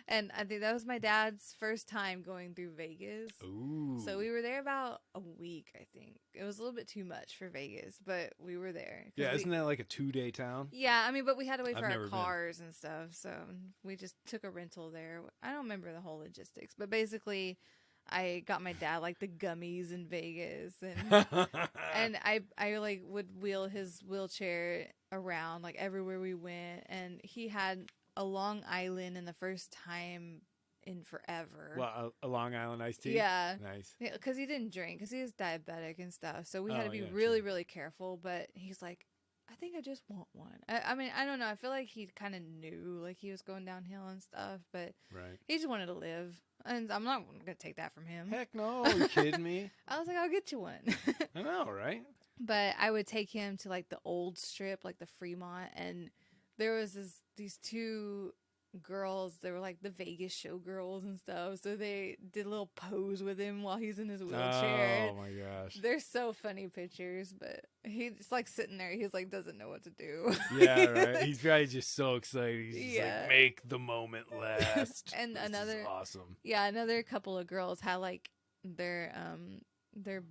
And I think that was my dad's first time going through Vegas. Ooh. So we were there about a week, I think. It was a little bit too much for Vegas, but we were there. Yeah, isn't that like a 2-day town? Yeah, I mean, but we had to wait for I've our never cars and stuff, so we just took a rental there. I don't remember the whole logistics, but basically, I got my dad like the gummies in Vegas, and I like would wheel his wheelchair around like everywhere we went, and he had a Long Island in the first time in forever. Well, a Long Island iced tea? Yeah. Nice. Yeah, because he didn't drink, because he was diabetic and stuff. So we had to be yeah, really, true. really careful. But he's like, I think I just want one. I mean, I don't know. I feel like he kind of knew, like he was going downhill and stuff. But Right. he just wanted to live. And I'm not going to take that from him. Heck no. Are you kidding me? I was like, I'll get you one. I know, right? But I would take him to like the old strip, like the Fremont. And there was these two girls, they were like the Vegas showgirls and stuff, so they did a little pose with him while he's in his wheelchair. Oh my gosh, they're so funny pictures, but he's like sitting there, he's like doesn't know what to do. Yeah, right. He's probably just so excited. He's just Yeah. like, make the moment last. And This another is awesome. Yeah, another couple of girls had like their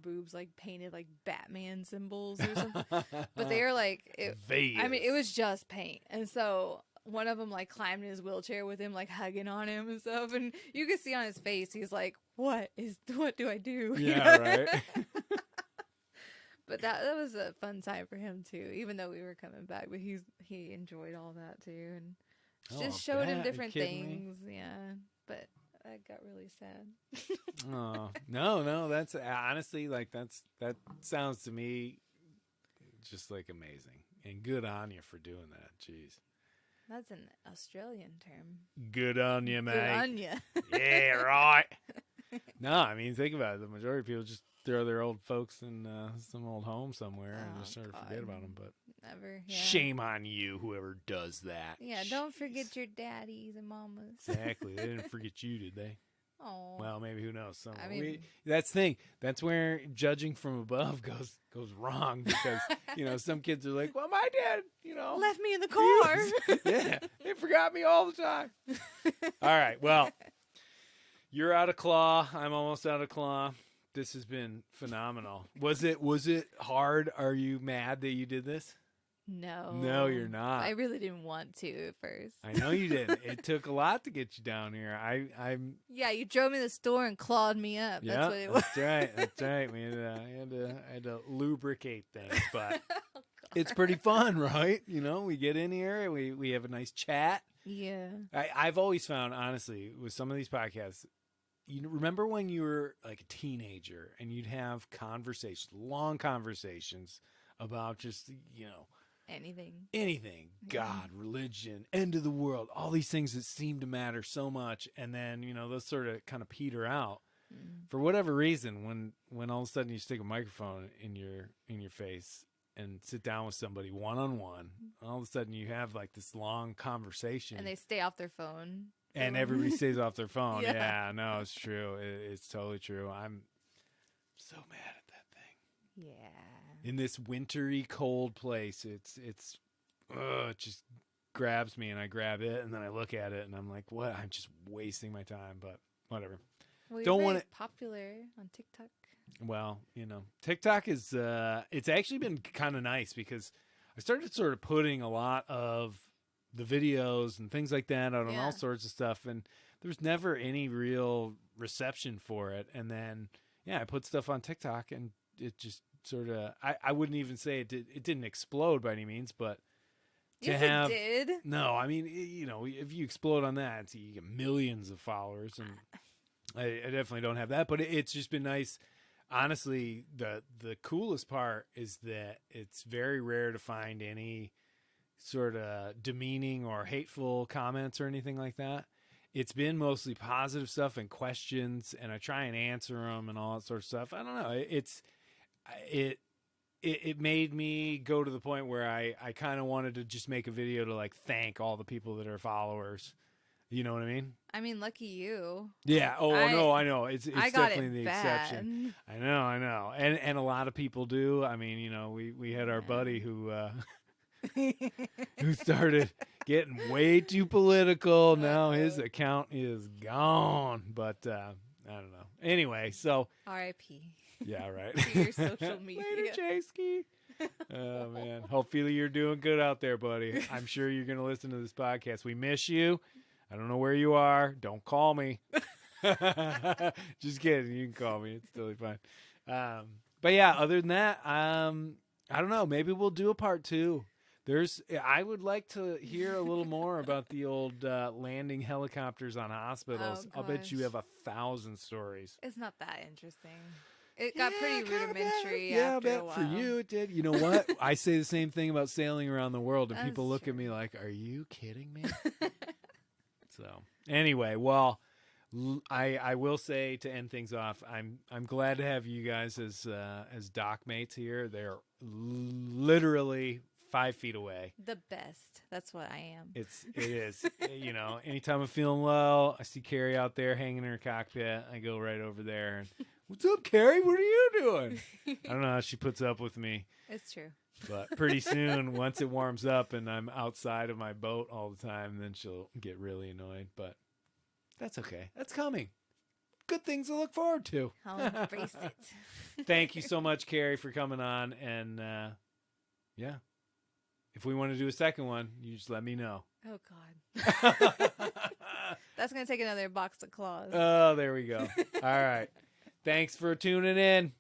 boobs like painted like Batman symbols or something, but they were like Vegas. I mean, it was just paint, and so one of them like climbed in his wheelchair with him, like hugging on him and stuff. And you could see on his face, he's like, what do I do? Yeah, right. But that was a fun time for him too, even though we were coming back, but he enjoyed all that too. And just showed him different things. Yeah. But I got really sad. Oh, no, that's honestly that sounds to me just like amazing, and good on you for doing that. Jeez. That's an Australian term. Good on you, mate. Good on you. Yeah, right. No, I mean, think about it. The majority of people just throw their old folks in some old home somewhere and just sort of forget about them. But never. Yeah. Shame on you, whoever does that. Yeah, don't forget your daddies and mamas. Exactly. They didn't forget you, did they? Oh. Well, maybe, who knows? I mean, that's the thing. That's where judging from above goes wrong, because some kids are like, well, my dad, left me in the car. Yeah, they forgot me all the time. All right, well, you're out of claw. I'm almost out of claw. This has been phenomenal. Was it hard? Are you mad that you did this? No, you're not. I really didn't want to at first. I know you didn't. It took a lot to get you down here. I'm. Yeah, you drove me to the store and clawed me up. Yeah, that's what it was. That's right. We had to lubricate things, but it's pretty fun, right? We get in here, we have a nice chat. Yeah. I've always found, honestly, with some of these podcasts, you remember when you were like a teenager and you'd have conversations, long conversations about just, Anything. anything, God, religion, end of the world, all these things that seem to matter so much. And then, those sort of kind of peter out for whatever reason when all of a sudden you stick a microphone in your face and sit down with somebody one-on-one, all of a sudden you have like this long conversation. And they stay off their phone. And everybody stays off their phone. Yeah. Yeah, no, it's true. It's totally true. I'm so mad at that thing. Yeah. In this wintry, cold place, it just grabs me, and I grab it, and then I look at it, and I'm like, what? I'm just wasting my time, but whatever. Well, Don't you're want very it. popular on TikTok. Well, TikTok is, it's actually been kind of nice because I started sort of putting a lot of the videos and things like that out on all sorts of stuff, and there's never any real reception for it. And then I put stuff on TikTok, and it just sort of, I wouldn't even say it didn't explode by any means, but Yes, it did. No, I mean, if you explode on that, you get millions of followers, and I definitely don't have that, but it's just been nice. Honestly, the coolest part is that it's very rare to find any sort of demeaning or hateful comments or anything like that. It's been mostly positive stuff and questions, and I try and answer them and all that sort of stuff. I don't know. It made me go to the point where I kind of wanted to just make a video to like thank all the people that are followers. You know what I mean? I mean, lucky you. Yeah. Oh, no, I know. It's I got definitely it the exception. I know. And a lot of people do. I mean, we had our buddy who who started getting way too political. Now his account is gone. But I don't know. Anyway, so R.I.P. Yeah, right. To your social media. Later, Jasky. Oh man. Hopefully you're doing good out there, buddy. I'm sure you're gonna listen to this podcast. We miss you. I don't know where you are. Don't call me. Just kidding. You can call me. It's totally fine. But yeah, other than that, I don't know. Maybe we'll do a part 2. I would like to hear a little more about the old landing helicopters on hospitals. Oh, I'll bet you gosh. have 1,000 stories. It's not that interesting. It got pretty kinda rudimentary bad. Yeah, I after a bet while. for you it did. You know what? I say the same thing about sailing around the world, and That's people look at true. me like, "Are you kidding me?" So anyway, well, I will say to end things off, I'm glad to have you guys as dock mates here. They're literally 5 feet away. The best. That's what I am. It is. Anytime I'm feeling low, I see Cari out there hanging in her cockpit. I go right over there and, "What's up, Cari? What are you doing?" I don't know how she puts up with me. It's true. But pretty soon, once it warms up and I'm outside of my boat all the time, then she'll get really annoyed. But that's okay. That's coming. Good things to look forward to. I'll embrace it. Thank you so much, Cari, for coming on. And if we want to do a second one, you just let me know. Oh, God. That's going to take another box of claws. Oh, there we go. All right. Thanks for tuning in.